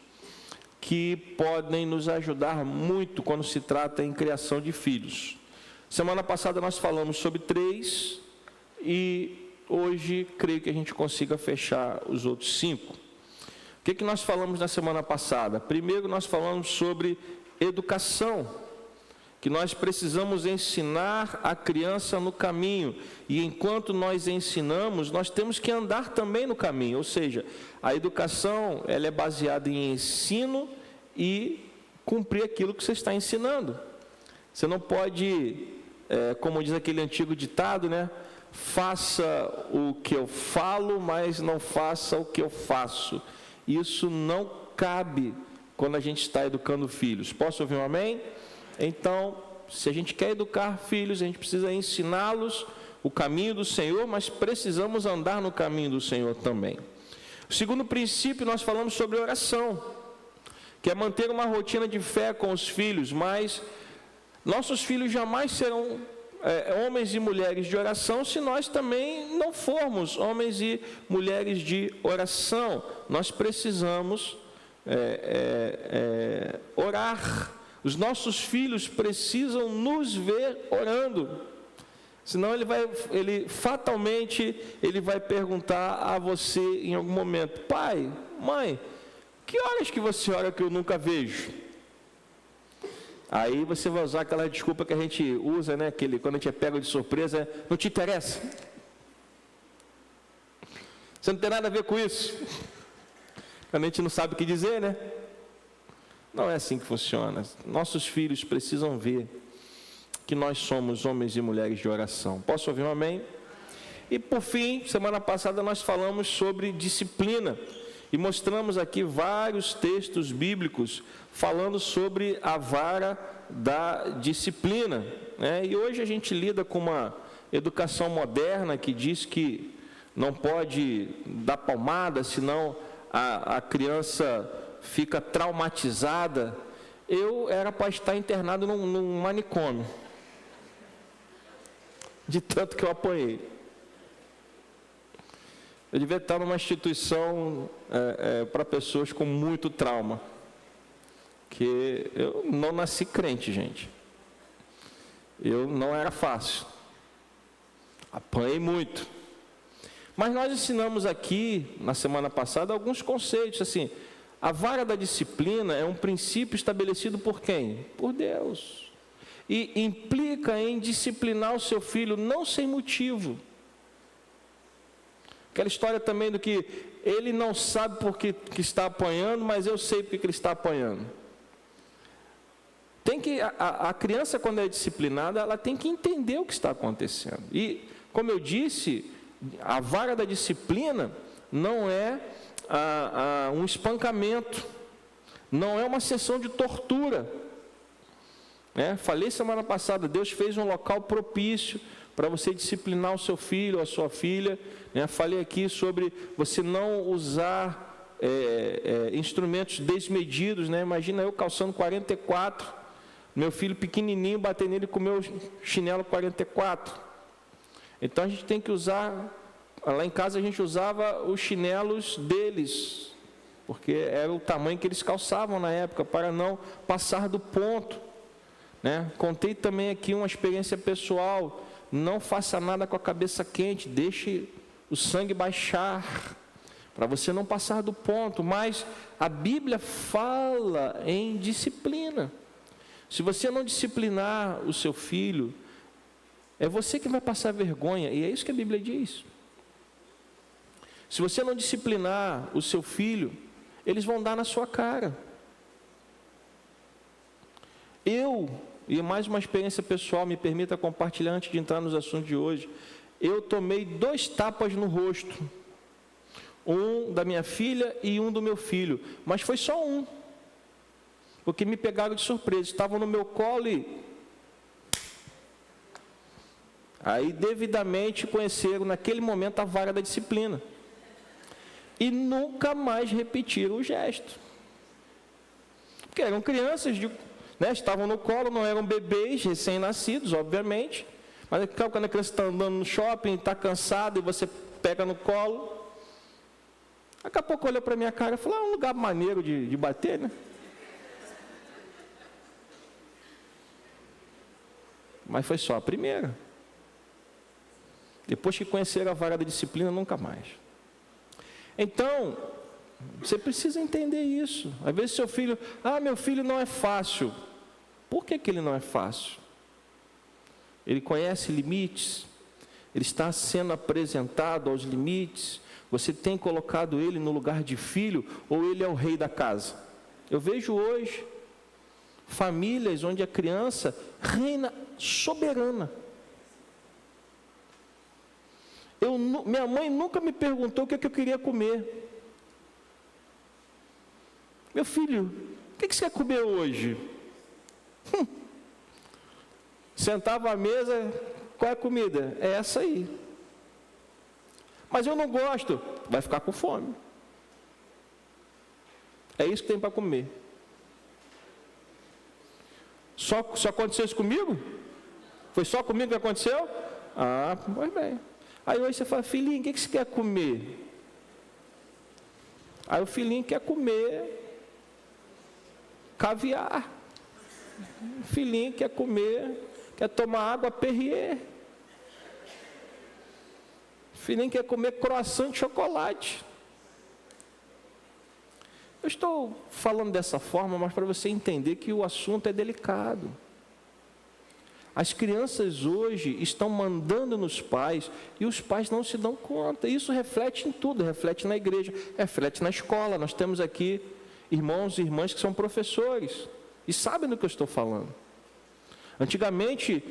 que podem nos ajudar muito quando se trata em criação de filhos. Semana passada nós falamos sobre 3, e hoje creio que a gente consiga fechar os outros 5. O que nós falamos na semana passada? Primeiro nós falamos sobre educação, que nós precisamos ensinar a criança no caminho, e enquanto nós ensinamos, nós temos que andar também no caminho, ou seja, a educação ela é baseada em ensino e cumprir aquilo que você está ensinando. Você não pode, como diz aquele antigo ditado, né? Faça o que eu falo, mas não faça o que eu faço. Isso não cabe quando a gente está educando filhos. Posso ouvir um amém? Então, se a gente quer educar filhos, a gente precisa ensiná-los o caminho do Senhor, mas precisamos andar no caminho do Senhor também. O segundo princípio, nós falamos sobre oração, que é manter uma rotina de fé com os filhos, mas nossos filhos jamais serão homens e mulheres de oração se nós também não formos homens e mulheres de oração. Nós precisamos orar. Os nossos filhos precisam nos ver orando, senão ele fatalmente vai perguntar a você em algum momento: pai, mãe, que horas que você ora que eu nunca vejo? Aí você vai usar aquela desculpa que a gente usa, né? Quando a gente é pego de surpresa, não te interessa. Você não tem nada a ver com isso. A gente não sabe o que dizer, né? Não é assim que funciona. Nossos filhos precisam ver que nós somos homens e mulheres de oração. Posso ouvir um amém? E por fim, semana passada nós falamos sobre disciplina e mostramos aqui vários textos bíblicos falando sobre a vara da disciplina, né? E hoje a gente lida com uma educação moderna que diz que não pode dar palmada, senão a criança fica traumatizada. Eu era para estar internado num manicômio, de tanto que eu apanhei. Eu devia estar numa instituição para pessoas com muito trauma, que eu não nasci crente, gente. Eu não era fácil, apanhei muito. Mas nós ensinamos aqui, na semana passada, alguns conceitos, assim. A vara da disciplina é um princípio estabelecido por quem? Por Deus. E implica em disciplinar o seu filho, não sem motivo. Aquela história também do que ele não sabe por que está apanhando, mas eu sei por que ele está apanhando. A criança, quando é disciplinada, ela tem que entender o que está acontecendo. E, como eu disse, a vara da disciplina não é um espancamento, não é uma sessão de tortura. Falei semana passada, Deus fez um local propício para você disciplinar o seu filho ou a sua filha. Falei aqui sobre você não usar instrumentos desmedidos. Imagina eu calçando 44, meu filho pequenininho, bater nele com o meu chinelo 44. Então a gente tem que usar, lá em casa a gente usava os chinelos deles, porque era o tamanho que eles calçavam na época, para não passar do ponto. Contei também aqui uma experiência pessoal, não faça nada com a cabeça quente, deixe o sangue baixar, para você não passar do ponto. Mas a Bíblia fala em disciplina. Se você não disciplinar o seu filho, é você que vai passar vergonha, e é isso que a Bíblia diz. Se você não disciplinar o seu filho, eles vão dar na sua cara. E mais uma experiência pessoal, me permita compartilhar antes de entrar nos assuntos de hoje. Eu tomei 2 tapas no rosto, um da minha filha e um do meu filho, mas foi só um, porque me pegaram de surpresa, estavam no meu colo e aí devidamente conheceram naquele momento a vara da disciplina e nunca mais repetiram o gesto, porque eram crianças estavam no colo, não eram bebês recém-nascidos, obviamente, mas quando a criança está andando no shopping, está cansada e você pega no colo, daqui a pouco olha para a minha cara e fala, um lugar maneiro de bater, Mas foi só a primeira. Depois que conheceram a vara da disciplina, nunca mais. Então, você precisa entender isso. Às vezes seu filho, meu filho não é fácil. Por que ele não é fácil? Ele conhece limites, ele está sendo apresentado aos limites, você tem colocado ele no lugar de filho, ou ele é o rei da casa? Eu vejo hoje famílias onde a criança reina soberana. Minha mãe nunca me perguntou o que eu queria comer. Meu filho, o que você quer comer hoje? Sentava à mesa, qual é a comida? É essa aí. Mas eu não gosto. Vai ficar com fome. É isso que tem para comer. Só aconteceu isso comigo? Foi só comigo que aconteceu? Pois bem. Aí hoje você fala, filhinho, o que você quer comer? Aí o filhinho quer comer caviar. O filhinho quer tomar água Perrier. O filhinho quer comer croissant de chocolate. Eu estou falando dessa forma, mas para você entender que o assunto é delicado. As crianças hoje estão mandando nos pais e os pais não se dão conta. Isso reflete em tudo, reflete na igreja, reflete na escola. Nós temos aqui irmãos e irmãs que são professores e sabem do que eu estou falando. Antigamente,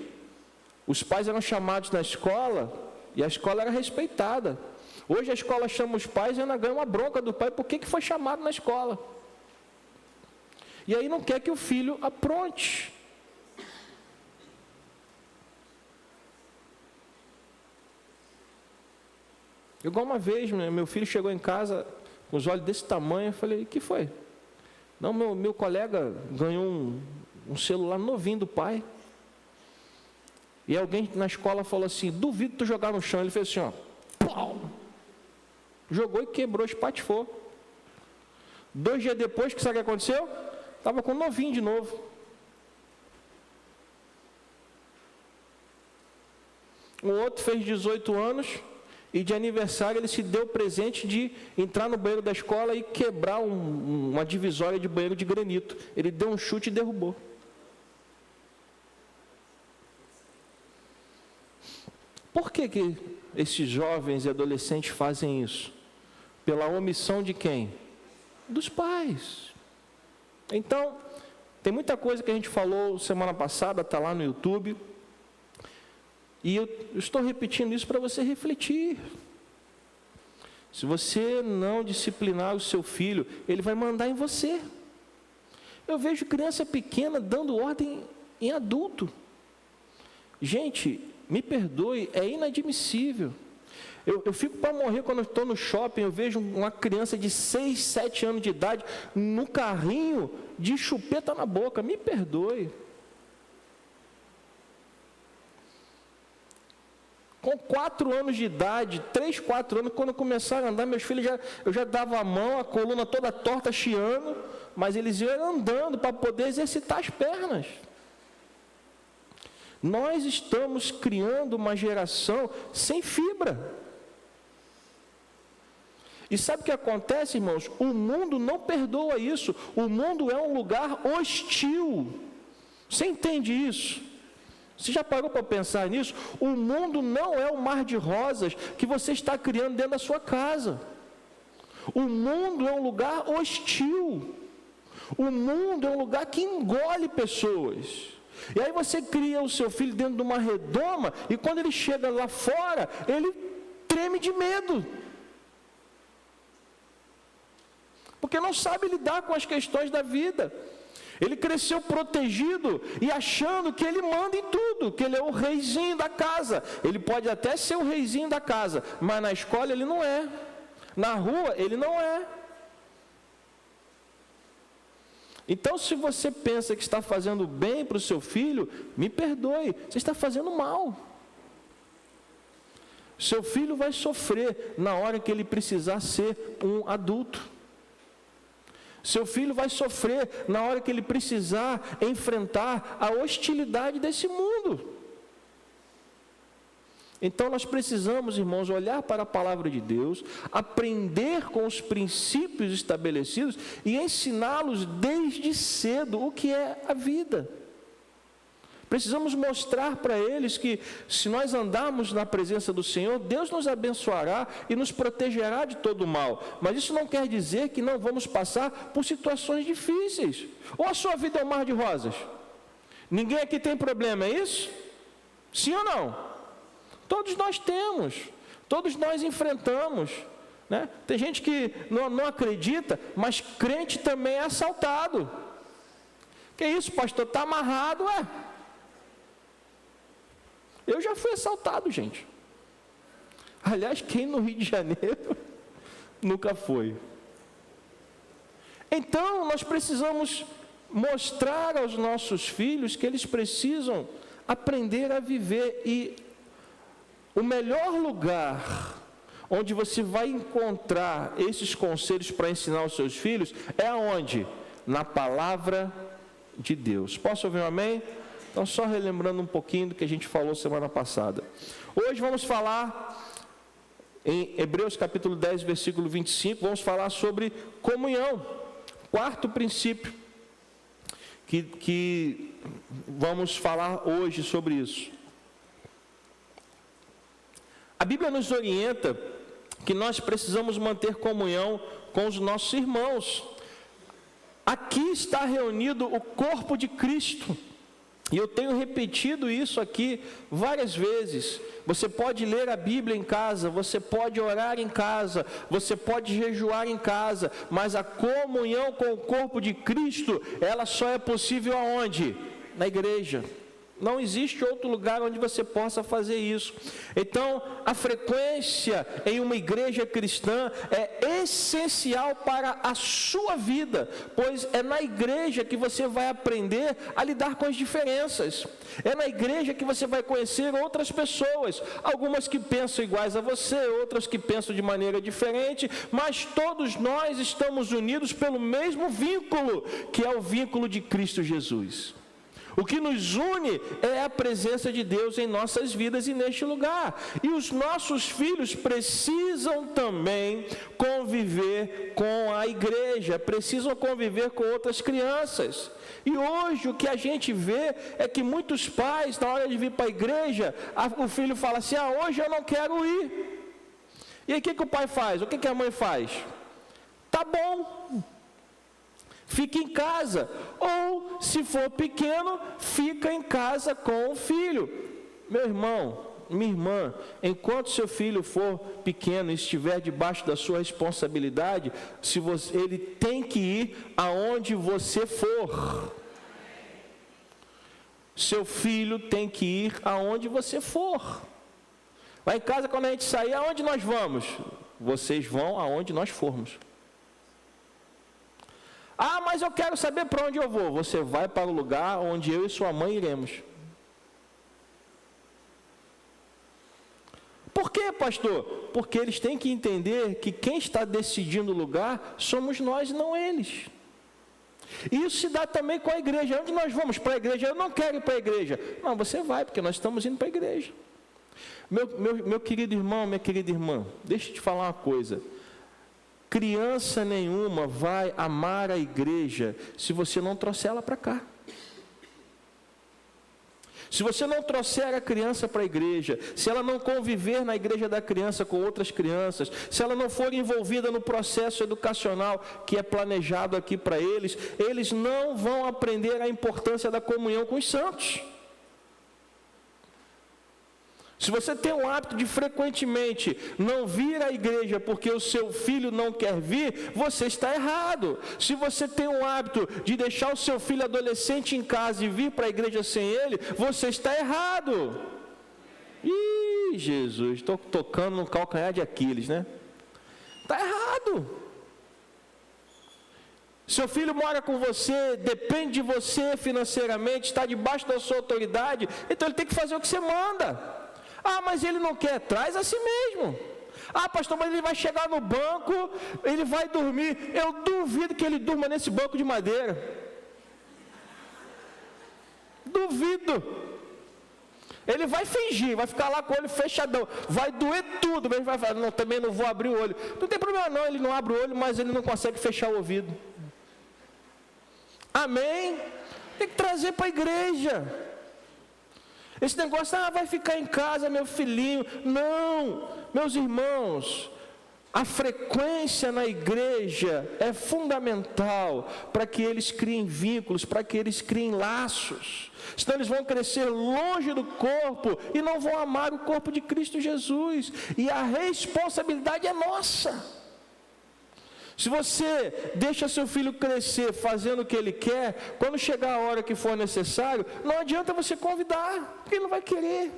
os pais eram chamados na escola e a escola era respeitada. Hoje a escola chama os pais e ainda ganha uma bronca do pai por que foi chamado na escola. E aí não quer que o filho apronte. Igual uma vez, meu filho chegou em casa com os olhos desse tamanho, eu falei, o que foi? Não, meu colega ganhou um celular novinho do pai. E alguém na escola falou assim, duvido tu jogar no chão. Ele fez assim, pau! Jogou e quebrou, espatifou. 2 dias depois, sabe o que aconteceu? Estava com um novinho de novo. Um outro fez 18 anos e de aniversário ele se deu o presente de entrar no banheiro da escola e quebrar uma divisória de banheiro de granito. Ele deu um chute e derrubou. Por que esses jovens e adolescentes fazem isso? Pela omissão de quem? Dos pais. Então, tem muita coisa que a gente falou semana passada, está lá no YouTube. E eu estou repetindo isso para você refletir. Se você não disciplinar o seu filho, ele vai mandar em você. Eu vejo criança pequena dando ordem em adulto. Gente, me perdoe, é inadmissível. Eu fico para morrer quando eu estou no shopping, eu vejo uma criança de 6, 7 anos de idade no carrinho de chupeta na boca. Me perdoe. Com 4 anos de idade, 3, 4 anos, quando começaram a andar, meus filhos eu já dava a mão, a coluna toda torta, chiando, mas eles iam andando para poder exercitar as pernas. Nós estamos criando uma geração sem fibra. E sabe o que acontece, irmãos? O mundo não perdoa isso. O mundo é um lugar hostil. Você entende isso? Você já parou para pensar nisso? O mundo não é um mar de rosas que você está criando dentro da sua casa. O mundo é um lugar hostil. O mundo é um lugar que engole pessoas. E aí você cria o seu filho dentro de uma redoma, e quando ele chega lá fora, ele treme de medo. Porque não sabe lidar com as questões da vida. Ele cresceu protegido e achando que ele manda em tudo, que ele é o reizinho da casa. Ele pode até ser o reizinho da casa, mas na escola ele não é. Na rua ele não é. Então, se você pensa que está fazendo bem para o seu filho, me perdoe, você está fazendo mal. Seu filho vai sofrer na hora que ele precisar ser um adulto. Seu filho vai sofrer na hora que ele precisar enfrentar a hostilidade desse mundo. Então nós precisamos, irmãos, olhar para a palavra de Deus, aprender com os princípios estabelecidos e ensiná-los desde cedo o que é a vida. Precisamos mostrar para eles que, se nós andarmos na presença do Senhor, Deus nos abençoará e nos protegerá de todo o mal. Mas isso não quer dizer que não vamos passar por situações difíceis. Ou a sua vida é um mar de rosas? Ninguém aqui tem problema, é isso? Sim ou não? Todos nós temos, todos nós enfrentamos, né? Tem gente que não acredita, mas crente também é assaltado. Que isso, pastor? Está amarrado, é? Eu já fui assaltado, gente. Aliás, quem no Rio de Janeiro nunca foi? Então, nós precisamos mostrar aos nossos filhos que eles precisam aprender a viver. E o melhor lugar onde você vai encontrar esses conselhos para ensinar aos seus filhos é aonde? Na palavra de Deus. Posso ouvir um amém? Então, só relembrando um pouquinho do que a gente falou semana passada. Hoje vamos falar, em Hebreus capítulo 10, versículo 25, vamos falar sobre comunhão. Quarto princípio que vamos falar hoje sobre isso. A Bíblia nos orienta que nós precisamos manter comunhão com os nossos irmãos. Aqui está reunido o corpo de Cristo. E eu tenho repetido isso aqui várias vezes. Você pode ler a Bíblia em casa, você pode orar em casa, você pode jejuar em casa, mas a comunhão com o corpo de Cristo, ela só é possível aonde? Na igreja. Não existe outro lugar onde você possa fazer isso. Então, a frequência em uma igreja cristã é essencial para a sua vida, pois é na igreja que você vai aprender a lidar com as diferenças. É na igreja que você vai conhecer outras pessoas, algumas que pensam iguais a você, outras que pensam de maneira diferente, mas todos nós estamos unidos pelo mesmo vínculo, que é o vínculo de Cristo Jesus. O que nos une é a presença de Deus em nossas vidas e neste lugar. E os nossos filhos precisam também conviver com a igreja, precisam conviver com outras crianças. E hoje o que a gente vê é que muitos pais, na hora de vir para a igreja, o filho fala assim: hoje eu não quero ir. E aí o que o pai faz? O que a mãe faz? Tá bom, fica em casa, ou se for pequeno, fica em casa com o filho. Meu irmão, minha irmã, enquanto seu filho for pequeno e estiver debaixo da sua responsabilidade, ele tem que ir aonde você for. Seu filho tem que ir aonde você for. Lá em casa, quando a gente sair, aonde nós vamos? Vocês vão aonde nós formos. Ah, mas eu quero saber para onde eu vou. Você vai para o lugar onde eu e sua mãe iremos. Por quê, pastor? Porque eles têm que entender que quem está decidindo o lugar somos nós e não eles. Isso se dá também com a igreja. Onde nós vamos? Para a igreja? Eu não quero ir para a igreja. Não, você vai, porque nós estamos indo para a igreja. Meu querido irmão, minha querida irmã, deixa eu te falar uma coisa. Criança nenhuma vai amar a igreja se você não trouxer ela para cá. Se você não trouxer a criança para a igreja, se ela não conviver na igreja da criança com outras crianças, se ela não for envolvida no processo educacional que é planejado aqui para eles, eles não vão aprender a importância da comunhão com os santos. Se você tem o hábito de frequentemente não vir à igreja porque o seu filho não quer vir, você está errado. Se você tem o hábito de deixar o seu filho adolescente em casa e vir para a igreja sem ele, você está errado. Ih, Jesus, estou tocando no calcanhar de Aquiles, né? Está errado. Seu filho mora com você, depende de você financeiramente, está debaixo da sua autoridade, então ele tem que fazer o que você manda. Ah, mas ele não quer, traz a si mesmo. Ah, pastor, mas ele vai chegar no banco, ele vai dormir. Eu duvido que ele durma nesse banco de madeira. Duvido. Ele vai fingir, vai ficar lá com o olho fechadão. Vai doer tudo, mas ele vai falar, não, também não vou abrir o olho. Não tem problema não, ele não abre o olho, mas ele não consegue fechar o ouvido. Amém? Tem que trazer para a igreja. Esse negócio, vai ficar em casa, meu filhinho. Não, meus irmãos, a frequência na igreja é fundamental para que eles criem vínculos, para que eles criem laços. Senão eles vão crescer longe do corpo e não vão amar o corpo de Cristo Jesus. E a responsabilidade é nossa. Se você deixa seu filho crescer fazendo o que ele quer, quando chegar a hora que for necessário, não adianta você convidar, porque ele não vai querer.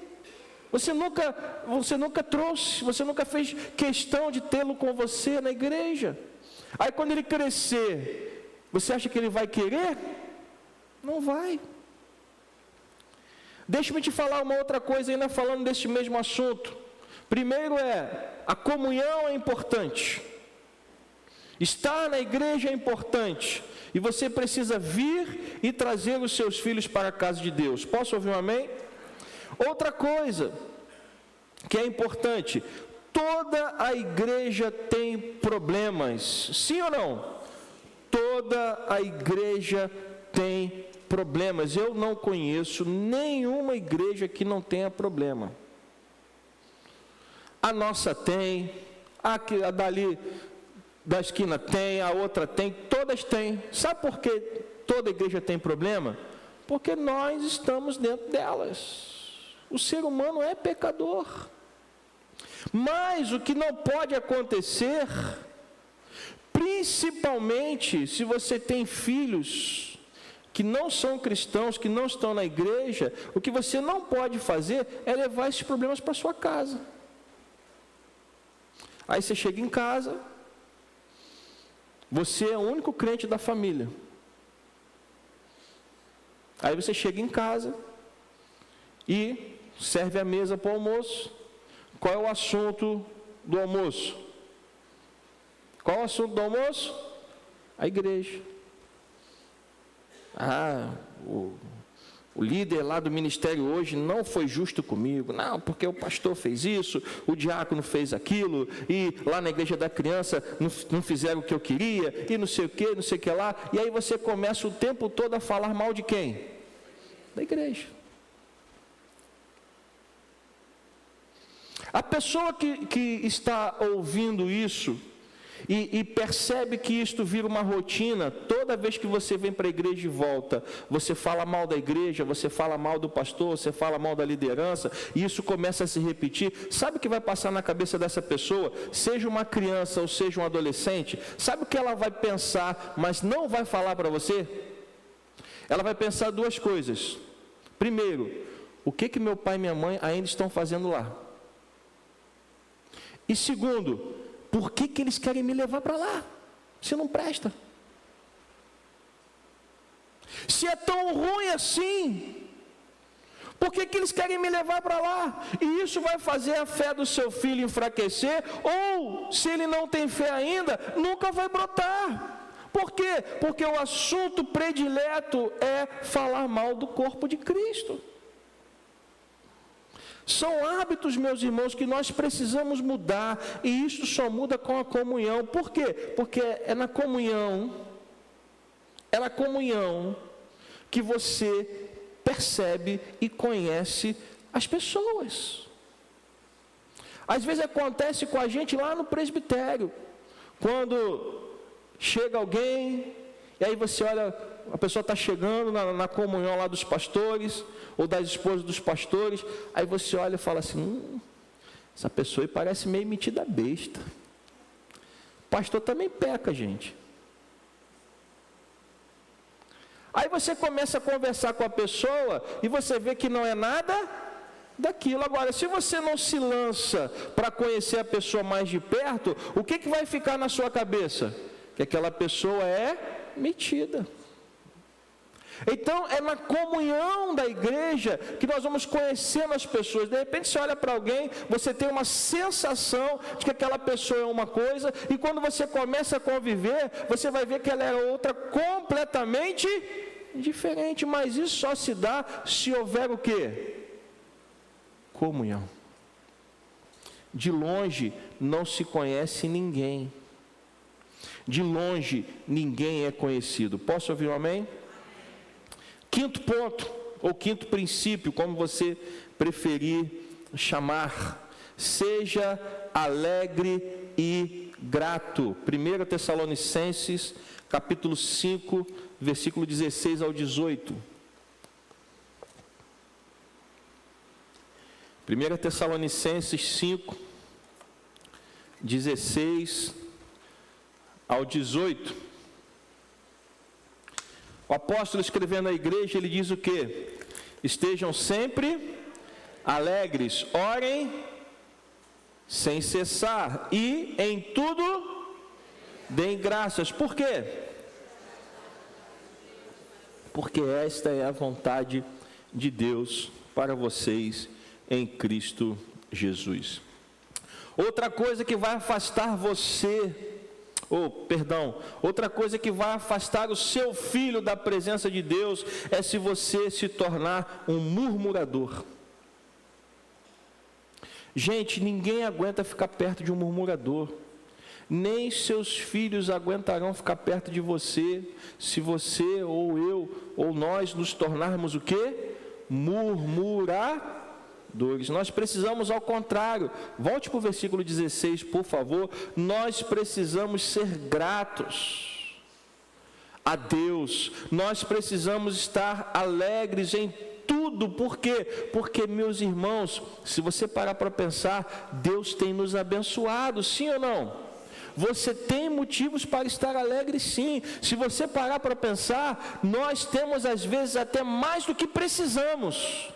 Você nunca trouxe, você nunca fez questão de tê-lo com você na igreja. Aí quando ele crescer, você acha que ele vai querer? Não vai. Deixa-me te falar uma outra coisa ainda falando desse mesmo assunto. Primeiro a comunhão é importante. Estar na igreja é importante, e você precisa vir e trazer os seus filhos para a casa de Deus. Posso ouvir um amém? Outra coisa que é importante, toda a igreja tem problemas, sim ou não? Toda a igreja tem problemas. Eu não conheço nenhuma igreja que não tenha problema. A nossa tem, a dali da esquina tem, a outra tem, todas têm. Sabe por que toda igreja tem problema? Porque nós estamos dentro delas. O ser humano é pecador. Mas o que não pode acontecer, principalmente se você tem filhos que não são cristãos, que não estão na igreja, o que você não pode fazer é levar esses problemas para sua casa. Aí você chega em casa, você é o único crente da família. Aí você chega em casa e serve a mesa para o almoço. Qual é o assunto do almoço? Qual é o assunto do almoço? A igreja. O líder lá do ministério hoje não foi justo comigo. Não, porque o pastor fez isso, o diácono fez aquilo, e lá na igreja da criança não fizeram o que eu queria, e não sei o que lá. E aí você começa o tempo todo a falar mal de quem? Da igreja. A pessoa que está ouvindo isso e percebe que isto vira uma rotina, toda vez que você vem para a igreja e volta, você fala mal da igreja, você fala mal do pastor, você fala mal da liderança, e isso começa a se repetir, sabe o que vai passar na cabeça dessa pessoa? Seja uma criança ou seja um adolescente, sabe o que ela vai pensar, mas não vai falar para você? Ela vai pensar duas coisas. Primeiro, o que meu pai e minha mãe ainda estão fazendo lá? E segundo, por que eles querem me levar para lá, se não presta? Se é tão ruim assim, por que eles querem me levar para lá? E isso vai fazer a fé do seu filho enfraquecer, ou, se ele não tem fé ainda, nunca vai brotar. Por quê? Porque o assunto predileto é falar mal do corpo de Cristo. São hábitos, meus irmãos, que nós precisamos mudar, e isso só muda com a comunhão. Por quê? Porque é na comunhão que você percebe e conhece as pessoas. Às vezes acontece com a gente lá no presbitério, quando chega alguém, e aí você olha, a pessoa está chegando na comunhão lá dos pastores, ou das esposas dos pastores, aí você olha e fala assim, essa pessoa aí parece meio metida besta. O pastor também peca, gente. Aí você começa a conversar com a pessoa, e você vê que não é nada daquilo. Agora, se você não se lança para conhecer a pessoa mais de perto, o que vai ficar na sua cabeça? Que aquela pessoa é metida. Então, é na comunhão da igreja que nós vamos conhecendo as pessoas. De repente, você olha para alguém, você tem uma sensação de que aquela pessoa é uma coisa, e quando você começa a conviver, você vai ver que ela é outra completamente diferente. Mas isso só se dá se houver o quê? Comunhão. De longe não se conhece ninguém. De longe ninguém é conhecido. Posso ouvir um amém? Quinto ponto, ou quinto princípio, como você preferir chamar, seja alegre e grato. 1 Tessalonicenses, capítulo 5, versículo 16 ao 18. 1 Tessalonicenses 5, 16 ao 18. O apóstolo escrevendo à igreja, ele diz o quê? Estejam sempre alegres, orem sem cessar, e em tudo deem graças. Por quê? Porque esta é a vontade de Deus para vocês em Cristo Jesus. Outra coisa que vai afastar você, outra coisa que vai afastar o seu filho da presença de Deus é se você se tornar um murmurador. Gente, ninguém aguenta ficar perto de um murmurador. Nem seus filhos aguentarão ficar perto de você, se você ou eu ou nós nos tornarmos o quê? Murmuradores. Nós precisamos, ao contrário, volte para o versículo 16, por favor. Nós precisamos ser gratos a Deus, nós precisamos estar alegres em tudo. Por quê? Porque, meus irmãos, se você parar para pensar, Deus tem nos abençoado, sim ou não? Você tem motivos para estar alegre, sim. Se você parar para pensar, nós temos às vezes até mais do que precisamos.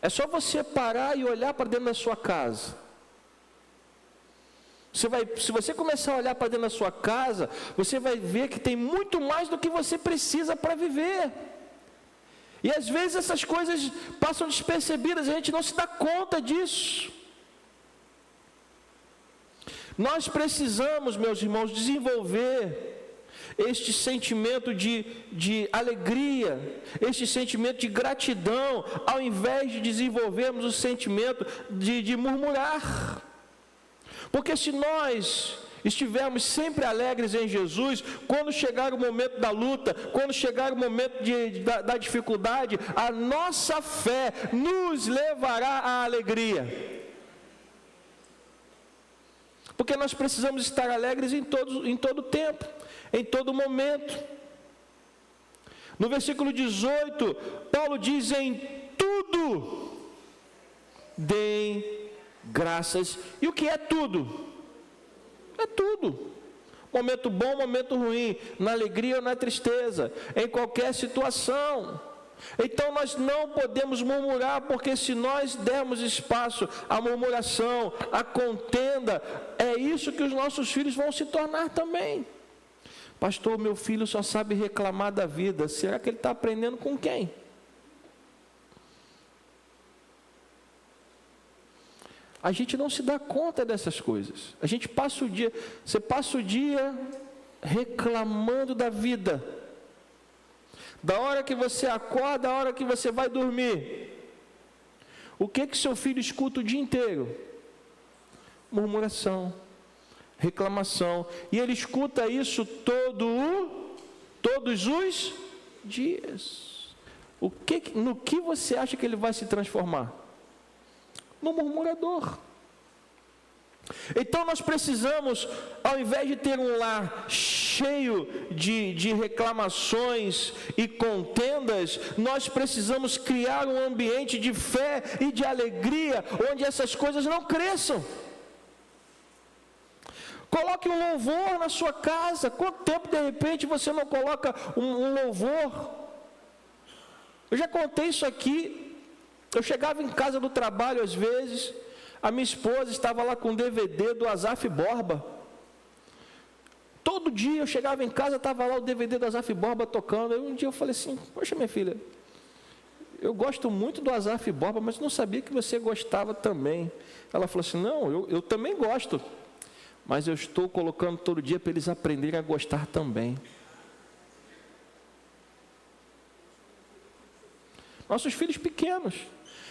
É só você parar e olhar para dentro da sua casa. Se você começar a olhar para dentro da sua casa, você vai ver que tem muito mais do que você precisa para viver. E às vezes essas coisas passam despercebidas, a gente não se dá conta disso. Nós precisamos, meus irmãos, desenvolver este sentimento de alegria, este sentimento de gratidão, ao invés de desenvolvermos o sentimento de murmurar. Porque se nós estivermos sempre alegres em Jesus, quando chegar o momento da luta, quando chegar o momento da dificuldade, a nossa fé nos levará à alegria. Porque nós precisamos estar alegres em todo tempo, em todo momento. No versículo 18, Paulo diz: em tudo deem graças. E o que é tudo? É tudo. Momento bom, momento ruim, na alegria ou na tristeza, em qualquer situação. Então nós não podemos murmurar, porque se nós dermos espaço à murmuração, à contenda, é isso que os nossos filhos vão se tornar também. Pastor, meu filho só sabe reclamar da vida. Será que ele está aprendendo com quem? A gente não se dá conta dessas coisas. A gente passa o dia, você passa o dia reclamando da vida. Da hora que você acorda, da hora que você vai dormir. O que seu filho escuta o dia inteiro? Murmuração, reclamação. E ele escuta isso todos os dias. No que você acha que ele vai se transformar? No murmurador. Então nós precisamos, ao invés de ter um lar cheio de reclamações e contendas, nós precisamos criar um ambiente de fé e de alegria, onde essas coisas não cresçam. Coloque um louvor na sua casa. Quanto tempo de repente você não coloca um louvor? Eu já contei isso aqui. Eu chegava em casa do trabalho às vezes, a minha esposa estava lá com um DVD do Azaf Borba. Todo dia eu chegava em casa, estava lá o DVD do Azaf Borba tocando. Aí um dia eu falei assim: poxa, minha filha, eu gosto muito do Azaf Borba, mas não sabia que você gostava também. Ela falou assim: não, eu também gosto, mas eu estou colocando todo dia para eles aprenderem a gostar também. Nossos filhos pequenos,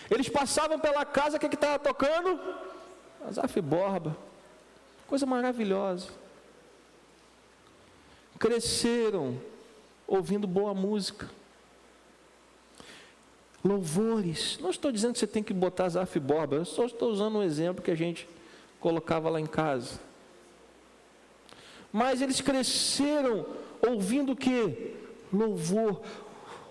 eles passavam pela casa, o que estava tocando? Azaf Borba, coisa maravilhosa. Cresceram ouvindo boa música, louvores. Não estou dizendo que você tem que botar Azaf Borba, eu só estou usando um exemplo que a gente colocava lá em casa. Mas eles cresceram ouvindo o quê? Louvor.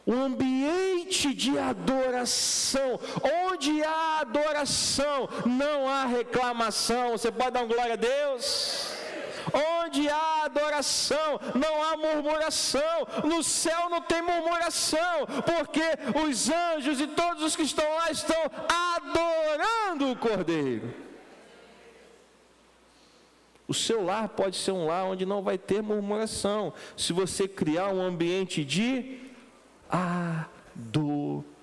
Um ambiente de adoração. Onde há adoração, não há reclamação. Você pode dar uma glória a Deus? Onde há adoração, não há murmuração. No céu não tem murmuração, porque os anjos e todos os que estão lá estão adorando o Cordeiro. O seu lar pode ser um lar onde não vai ter murmuração, se você criar um ambiente de adoração.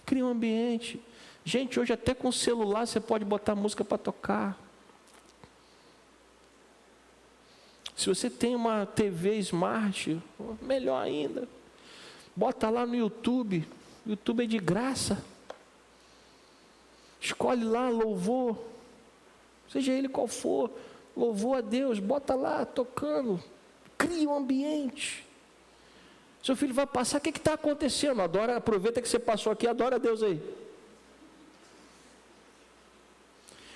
Cria um ambiente. Gente, hoje até com celular você pode botar música para tocar. Se você tem uma TV Smart, melhor ainda. Bota lá no YouTube. YouTube é de graça. Escolhe lá louvor, seja ele qual for, louvor a Deus, bota lá tocando, cria um ambiente. Seu filho vai passar, o que está acontecendo? Adora, aproveita que você passou aqui, adora a Deus aí.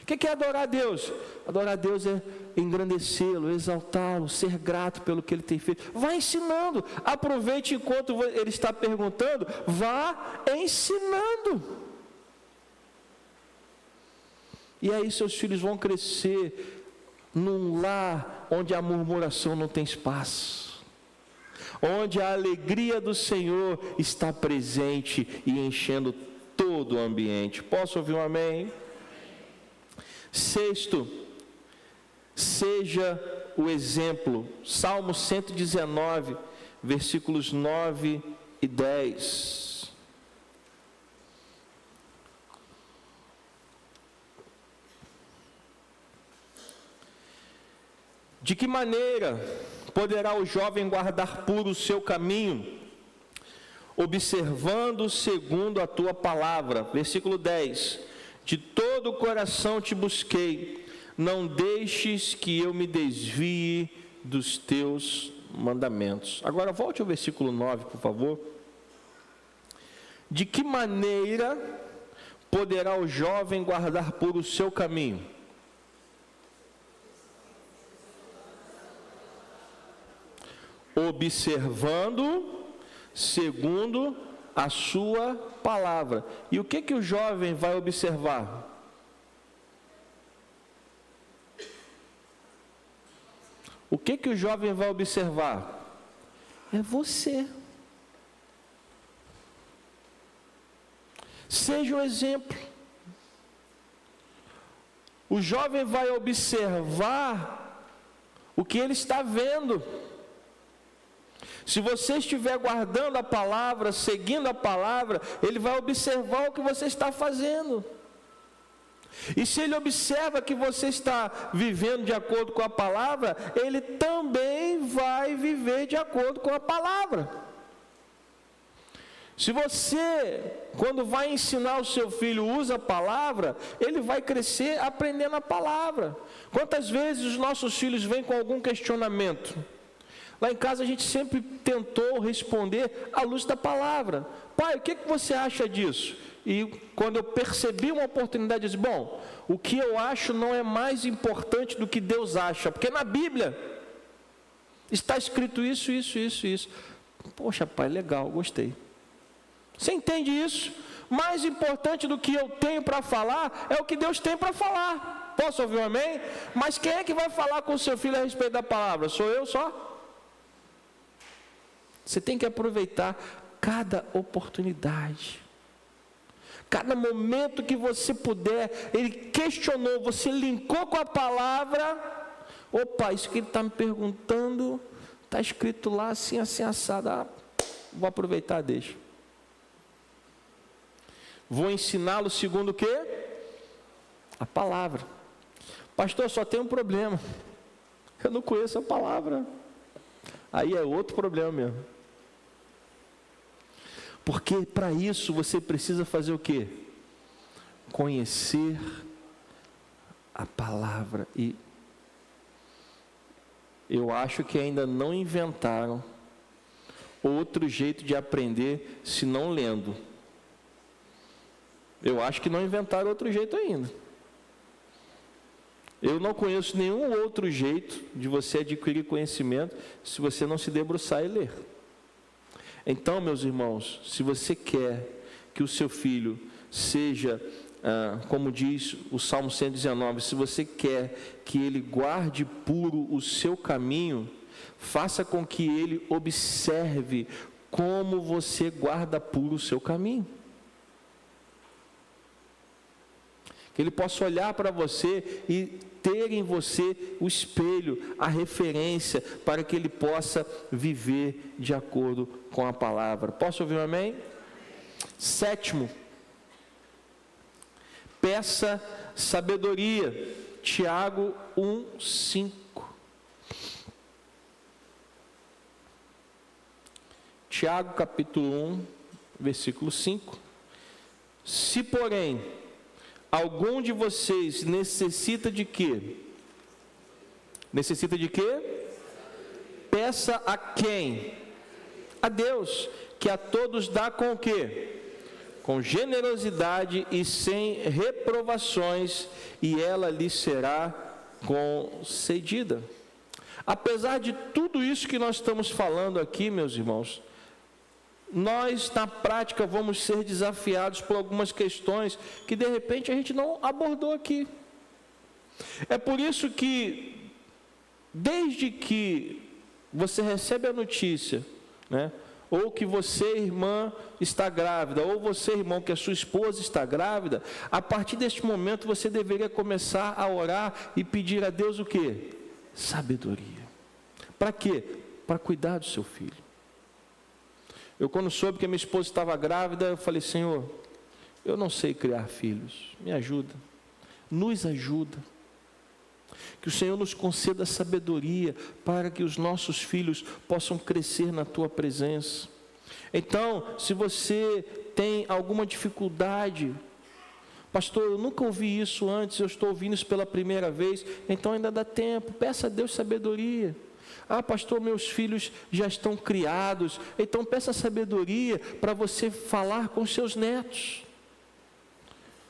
O que é adorar a Deus? Adorar a Deus é engrandecê-lo, exaltá-lo, ser grato pelo que ele tem feito. Vá ensinando, aproveite enquanto ele está perguntando, vá ensinando. E aí seus filhos vão crescer num lar onde a murmuração não tem espaço, onde a alegria do Senhor está presente e enchendo todo o ambiente. Posso ouvir um amém? Sexto, seja o exemplo. Salmo 119, versículos 9 e 10. De que maneira poderá o jovem guardar puro o seu caminho? Observando segundo a tua palavra. Versículo 10. De todo o coração te busquei, não deixes que eu me desvie dos teus mandamentos. Agora volte ao versículo 9, por favor. De que maneira poderá o jovem guardar puro o seu caminho? Observando segundo a sua palavra. E o que o jovem vai observar? O que o jovem vai observar? É você. Seja o exemplo. O jovem vai observar o que ele está vendo. Se você estiver guardando a palavra, seguindo a palavra, ele vai observar o que você está fazendo. E se ele observa que você está vivendo de acordo com a palavra, ele também vai viver de acordo com a palavra. Se você, quando vai ensinar o seu filho, usa a palavra, ele vai crescer aprendendo a palavra. Quantas vezes os nossos filhos vêm com algum questionamento? Lá em casa a gente sempre tentou responder à luz da palavra. Pai, o que você acha disso? E quando eu percebi uma oportunidade, eu disse, bom, o que eu acho não é mais importante do que Deus acha, porque na Bíblia está escrito isso, isso, isso, isso. Poxa, pai, legal, gostei. Você entende isso? Mais importante do que eu tenho para falar é o que Deus tem para falar. Posso ouvir um amém? Mas quem é que vai falar com o seu filho a respeito da palavra? Sou eu só? Você tem que aproveitar cada oportunidade. Cada momento que você puder, ele questionou, você linkou com a palavra. Opa, isso que ele está me perguntando, está escrito lá assim, assim, assado. Ah, vou aproveitar, deixa. Vou ensiná-lo segundo o quê? A palavra. Pastor, só tem um problema. Eu não conheço a palavra. Aí é outro problema mesmo. Porque para isso você precisa fazer o quê? Conhecer a palavra. E eu acho que ainda não inventaram outro jeito de aprender senão lendo. Eu acho que não inventaram outro jeito ainda. Eu não conheço nenhum outro jeito de você adquirir conhecimento se você não se debruçar e ler. Então, meus irmãos, se você quer que o seu filho seja, como diz o Salmo 119, se você quer que ele guarde puro o seu caminho, faça com que ele observe como você guarda puro o seu caminho. Que ele possa olhar para você e ter em você o espelho, a referência, para que ele possa viver de acordo com a palavra. Posso ouvir um amém? Sétimo, peça sabedoria. Tiago 1:5. Tiago capítulo 1, versículo 5. Se, porém, algum de vocês necessita de quê? Necessita de quê? Peça a quem? A Deus, que a todos dá com o quê? Com generosidade e sem reprovações, e ela lhe será concedida. Apesar de tudo isso que nós estamos falando aqui, meus irmãos, nós na prática vamos ser desafiados por algumas questões que de repente a gente não abordou aqui. É por isso que, desde que você recebe a notícia, né, ou que você, irmã, está grávida, ou você, irmão, que a sua esposa está grávida, a partir deste momento você deveria começar a orar e pedir a Deus o quê? Sabedoria. Para quê? Para cuidar do seu filho. Eu, quando soube que a minha esposa estava grávida, eu falei, Senhor, eu não sei criar filhos, me ajuda, nos ajuda. Que o Senhor nos conceda sabedoria para que os nossos filhos possam crescer na Tua presença. Então, se você tem alguma dificuldade, pastor, eu nunca ouvi isso antes, eu estou ouvindo isso pela primeira vez, então ainda dá tempo, peça a Deus sabedoria. Ah, pastor, meus filhos já estão criados, então peça sabedoria para você falar com seus netos.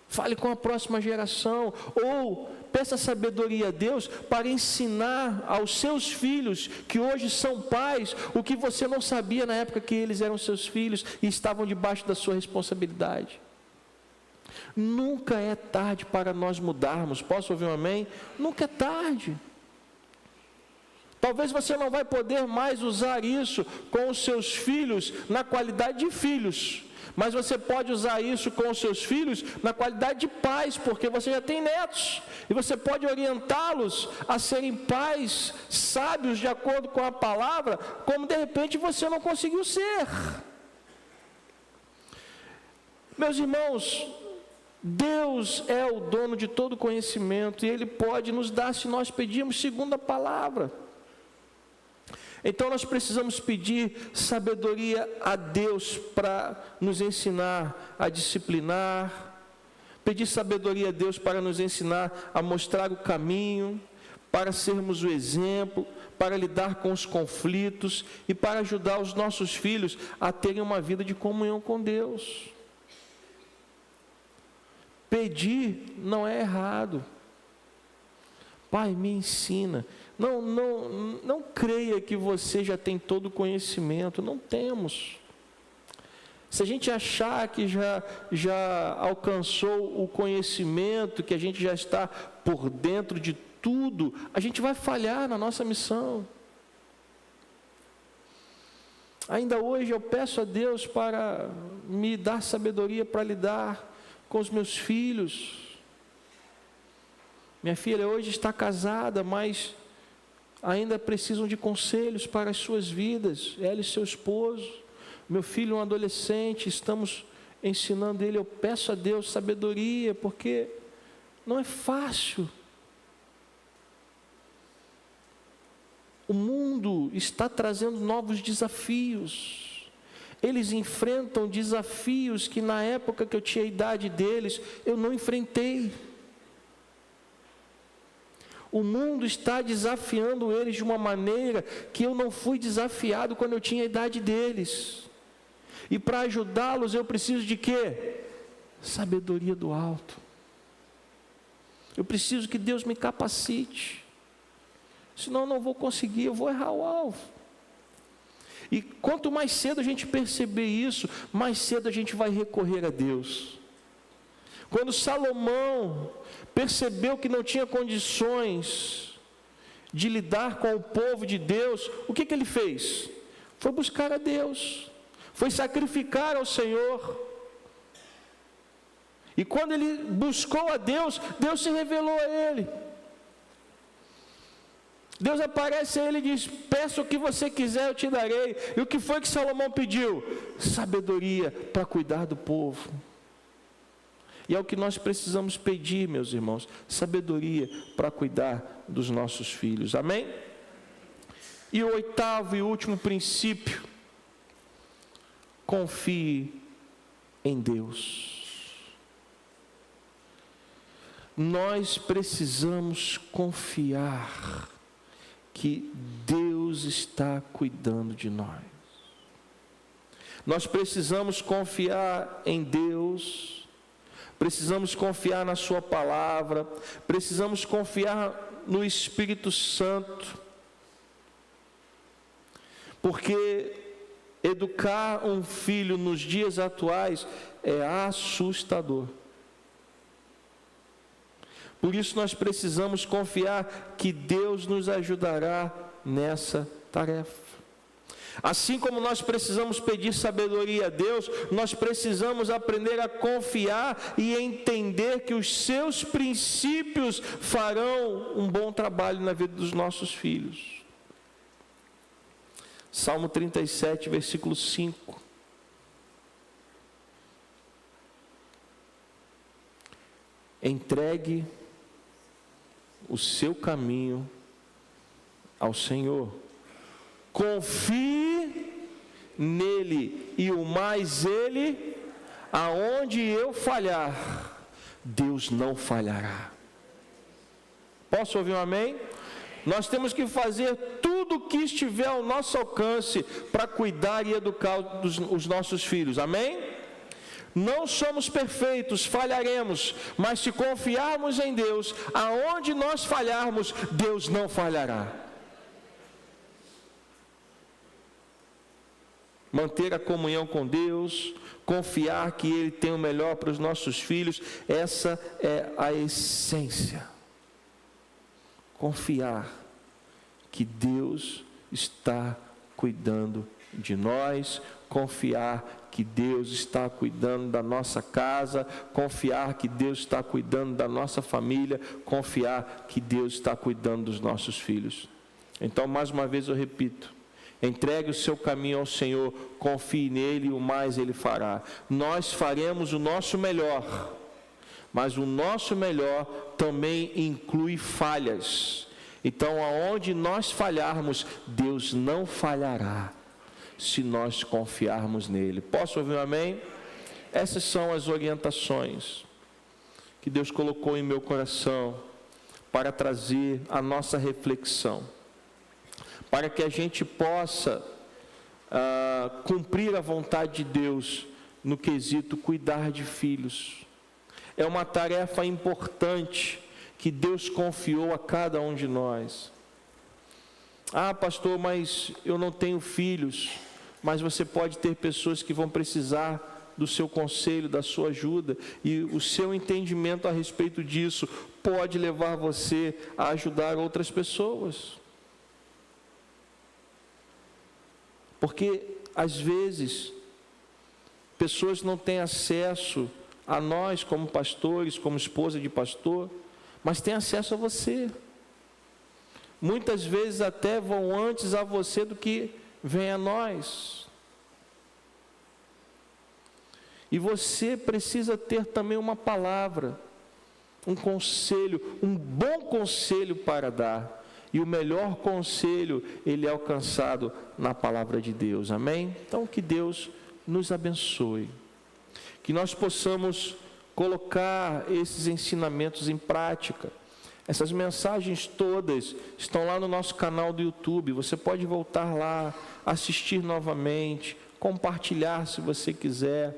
Fale com a próxima geração, ou peça sabedoria a Deus para ensinar aos seus filhos, que hoje são pais, o que você não sabia na época que eles eram seus filhos e estavam debaixo da sua responsabilidade. Nunca é tarde para nós mudarmos. Posso ouvir um amém? Nunca é tarde. Talvez você não vai poder mais usar isso com os seus filhos na qualidade de filhos, mas você pode usar isso com os seus filhos na qualidade de pais, porque você já tem netos, e você pode orientá-los a serem pais sábios de acordo com a palavra, como de repente você não conseguiu ser. Meus irmãos, Deus é o dono de todo conhecimento, e Ele pode nos dar se nós pedirmos segundo a palavra. Então nós precisamos pedir sabedoria a Deus para nos ensinar a disciplinar, pedir sabedoria a Deus para nos ensinar a mostrar o caminho, para sermos o exemplo, para lidar com os conflitos e para ajudar os nossos filhos a terem uma vida de comunhão com Deus. Pedir não é errado. Pai, me ensina. Não creia que você já tem todo o conhecimento. Não temos. Se a gente achar que já alcançou o conhecimento, que a gente já está por dentro de tudo, a gente vai falhar na nossa missão. Ainda hoje eu peço a Deus para me dar sabedoria para lidar com os meus filhos. Minha filha hoje está casada, mas ainda precisam de conselhos para as suas vidas, ela e seu esposo. Meu filho é um adolescente, estamos ensinando ele. Eu peço a Deus sabedoria, porque não é fácil. O mundo está trazendo novos desafios. Eles enfrentam desafios que na época que eu tinha a idade deles, eu não enfrentei. O mundo está desafiando eles de uma maneira que eu não fui desafiado quando eu tinha a idade deles. E para ajudá-los eu preciso de quê? Sabedoria do alto. Eu preciso que Deus me capacite. Senão eu não vou conseguir, eu vou errar o alvo. E quanto mais cedo a gente perceber isso, mais cedo a gente vai recorrer a Deus. Quando Salomão percebeu que não tinha condições de lidar com o povo de Deus, o que ele fez? Foi buscar a Deus, foi sacrificar ao Senhor. E quando ele buscou a Deus, Deus se revelou a ele. Deus aparece a ele e diz: peça o que você quiser, eu te darei. E o que foi que Salomão pediu? Sabedoria para cuidar do povo. E é o que nós precisamos pedir, meus irmãos, sabedoria para cuidar dos nossos filhos, amém? E o oitavo e último princípio: confie em Deus. Nós precisamos confiar que Deus está cuidando de nós. Nós precisamos confiar em Deus, precisamos confiar na sua palavra, precisamos confiar no Espírito Santo, porque educar um filho nos dias atuais é assustador. Por isso nós precisamos confiar que Deus nos ajudará nessa tarefa. Assim como nós precisamos pedir sabedoria a Deus, nós precisamos aprender a confiar e entender que os seus princípios farão um bom trabalho na vida dos nossos filhos. Salmo 37, versículo 5. Entregue o seu caminho ao Senhor, confie nele, e o mais ele, aonde eu falhar, Deus não falhará. Posso ouvir um amém? Nós temos que fazer tudo o que estiver ao nosso alcance para cuidar e educar os nossos filhos, amém? Não somos perfeitos, falharemos, mas se confiarmos em Deus, aonde nós falharmos, Deus não falhará. Manter a comunhão com Deus, confiar que Ele tem o melhor para os nossos filhos, essa é a essência. Confiar que Deus está cuidando de nós, confiar que Deus está cuidando da nossa casa, confiar que Deus está cuidando da nossa família, confiar que Deus está cuidando dos nossos filhos. Então, mais uma vez eu repito, entregue o seu caminho ao Senhor, confie nele e o mais Ele fará. Nós faremos o nosso melhor, mas o nosso melhor também inclui falhas. Então, aonde nós falharmos, Deus não falhará, se nós confiarmos nele. Posso ouvir um amém? Essas são as orientações que Deus colocou em meu coração para trazer a nossa reflexão, para que a gente possa cumprir a vontade de Deus no quesito cuidar de filhos. É uma tarefa importante que Deus confiou a cada um de nós. Ah, pastor, mas eu não tenho filhos. Mas você pode ter pessoas que vão precisar do seu conselho, da sua ajuda, e o seu entendimento a respeito disso pode levar você a ajudar outras pessoas. Porque, às vezes, pessoas não têm acesso a nós como pastores, como esposa de pastor, mas têm acesso a você. Muitas vezes até vão antes a você do que vem a nós. E você precisa ter também uma palavra, um conselho, um bom conselho para dar. E o melhor conselho, ele é alcançado na palavra de Deus. Amém? Então, que Deus nos abençoe. Que nós possamos colocar esses ensinamentos em prática. Essas mensagens todas estão lá no nosso canal do YouTube. Você pode voltar lá, assistir novamente, compartilhar se você quiser.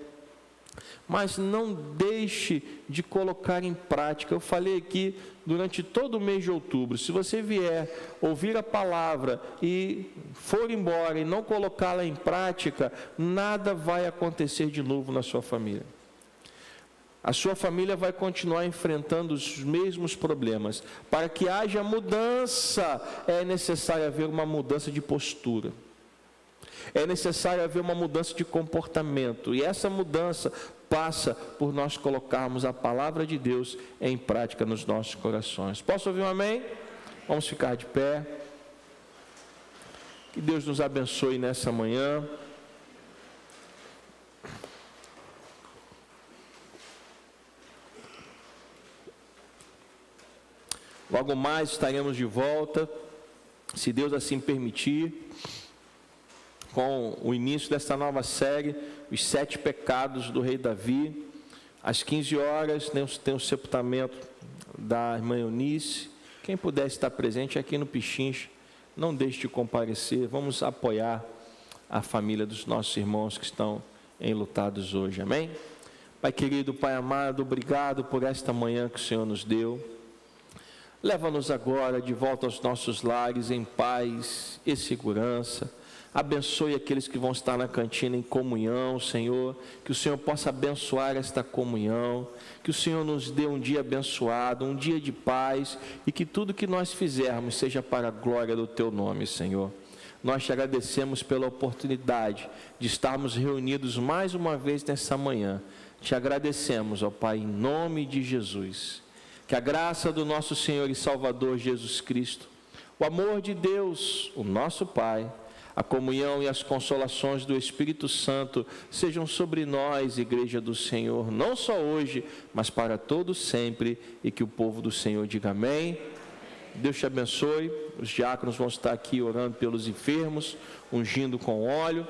Mas não deixe de colocar em prática. Eu falei aqui durante todo o mês de outubro, se você vier ouvir a palavra e for embora e não colocá-la em prática, nada vai acontecer de novo na sua família. A sua família vai continuar enfrentando os mesmos problemas. Para que haja mudança, é necessário haver uma mudança de postura. É necessário haver uma mudança de comportamento. E essa mudança passa por nós colocarmos a palavra de Deus em prática nos nossos corações. Posso ouvir um amém? Vamos ficar de pé. Que Deus nos abençoe nessa manhã. Logo mais estaremos de volta, se Deus assim permitir, com o início desta nova série, os 7 pecados do rei Davi. Às 15 horas tem o sepultamento da irmã Eunice. Quem puder estar presente aqui no Pichincha, não deixe de comparecer. Vamos apoiar a família dos nossos irmãos que estão enlutados hoje. Amém? Pai querido, Pai amado, obrigado por esta manhã que o Senhor nos deu. Leva-nos agora de volta aos nossos lares em paz e segurança. Abençoe aqueles que vão estar na cantina em comunhão, Senhor. Que o Senhor possa abençoar esta comunhão. Que o Senhor nos dê um dia abençoado, um dia de paz. E que tudo que nós fizermos seja para a glória do Teu nome, Senhor. Nós te agradecemos pela oportunidade de estarmos reunidos mais uma vez nessa manhã. Te agradecemos, ó Pai, em nome de Jesus. Que a graça do nosso Senhor e Salvador Jesus Cristo, o amor de Deus, o nosso Pai, a comunhão e as consolações do Espírito Santo sejam sobre nós, Igreja do Senhor, não só hoje, mas para todos sempre, e que o povo do Senhor diga amém. Deus te abençoe. Os diáconos vão estar aqui orando pelos enfermos, ungindo com óleo.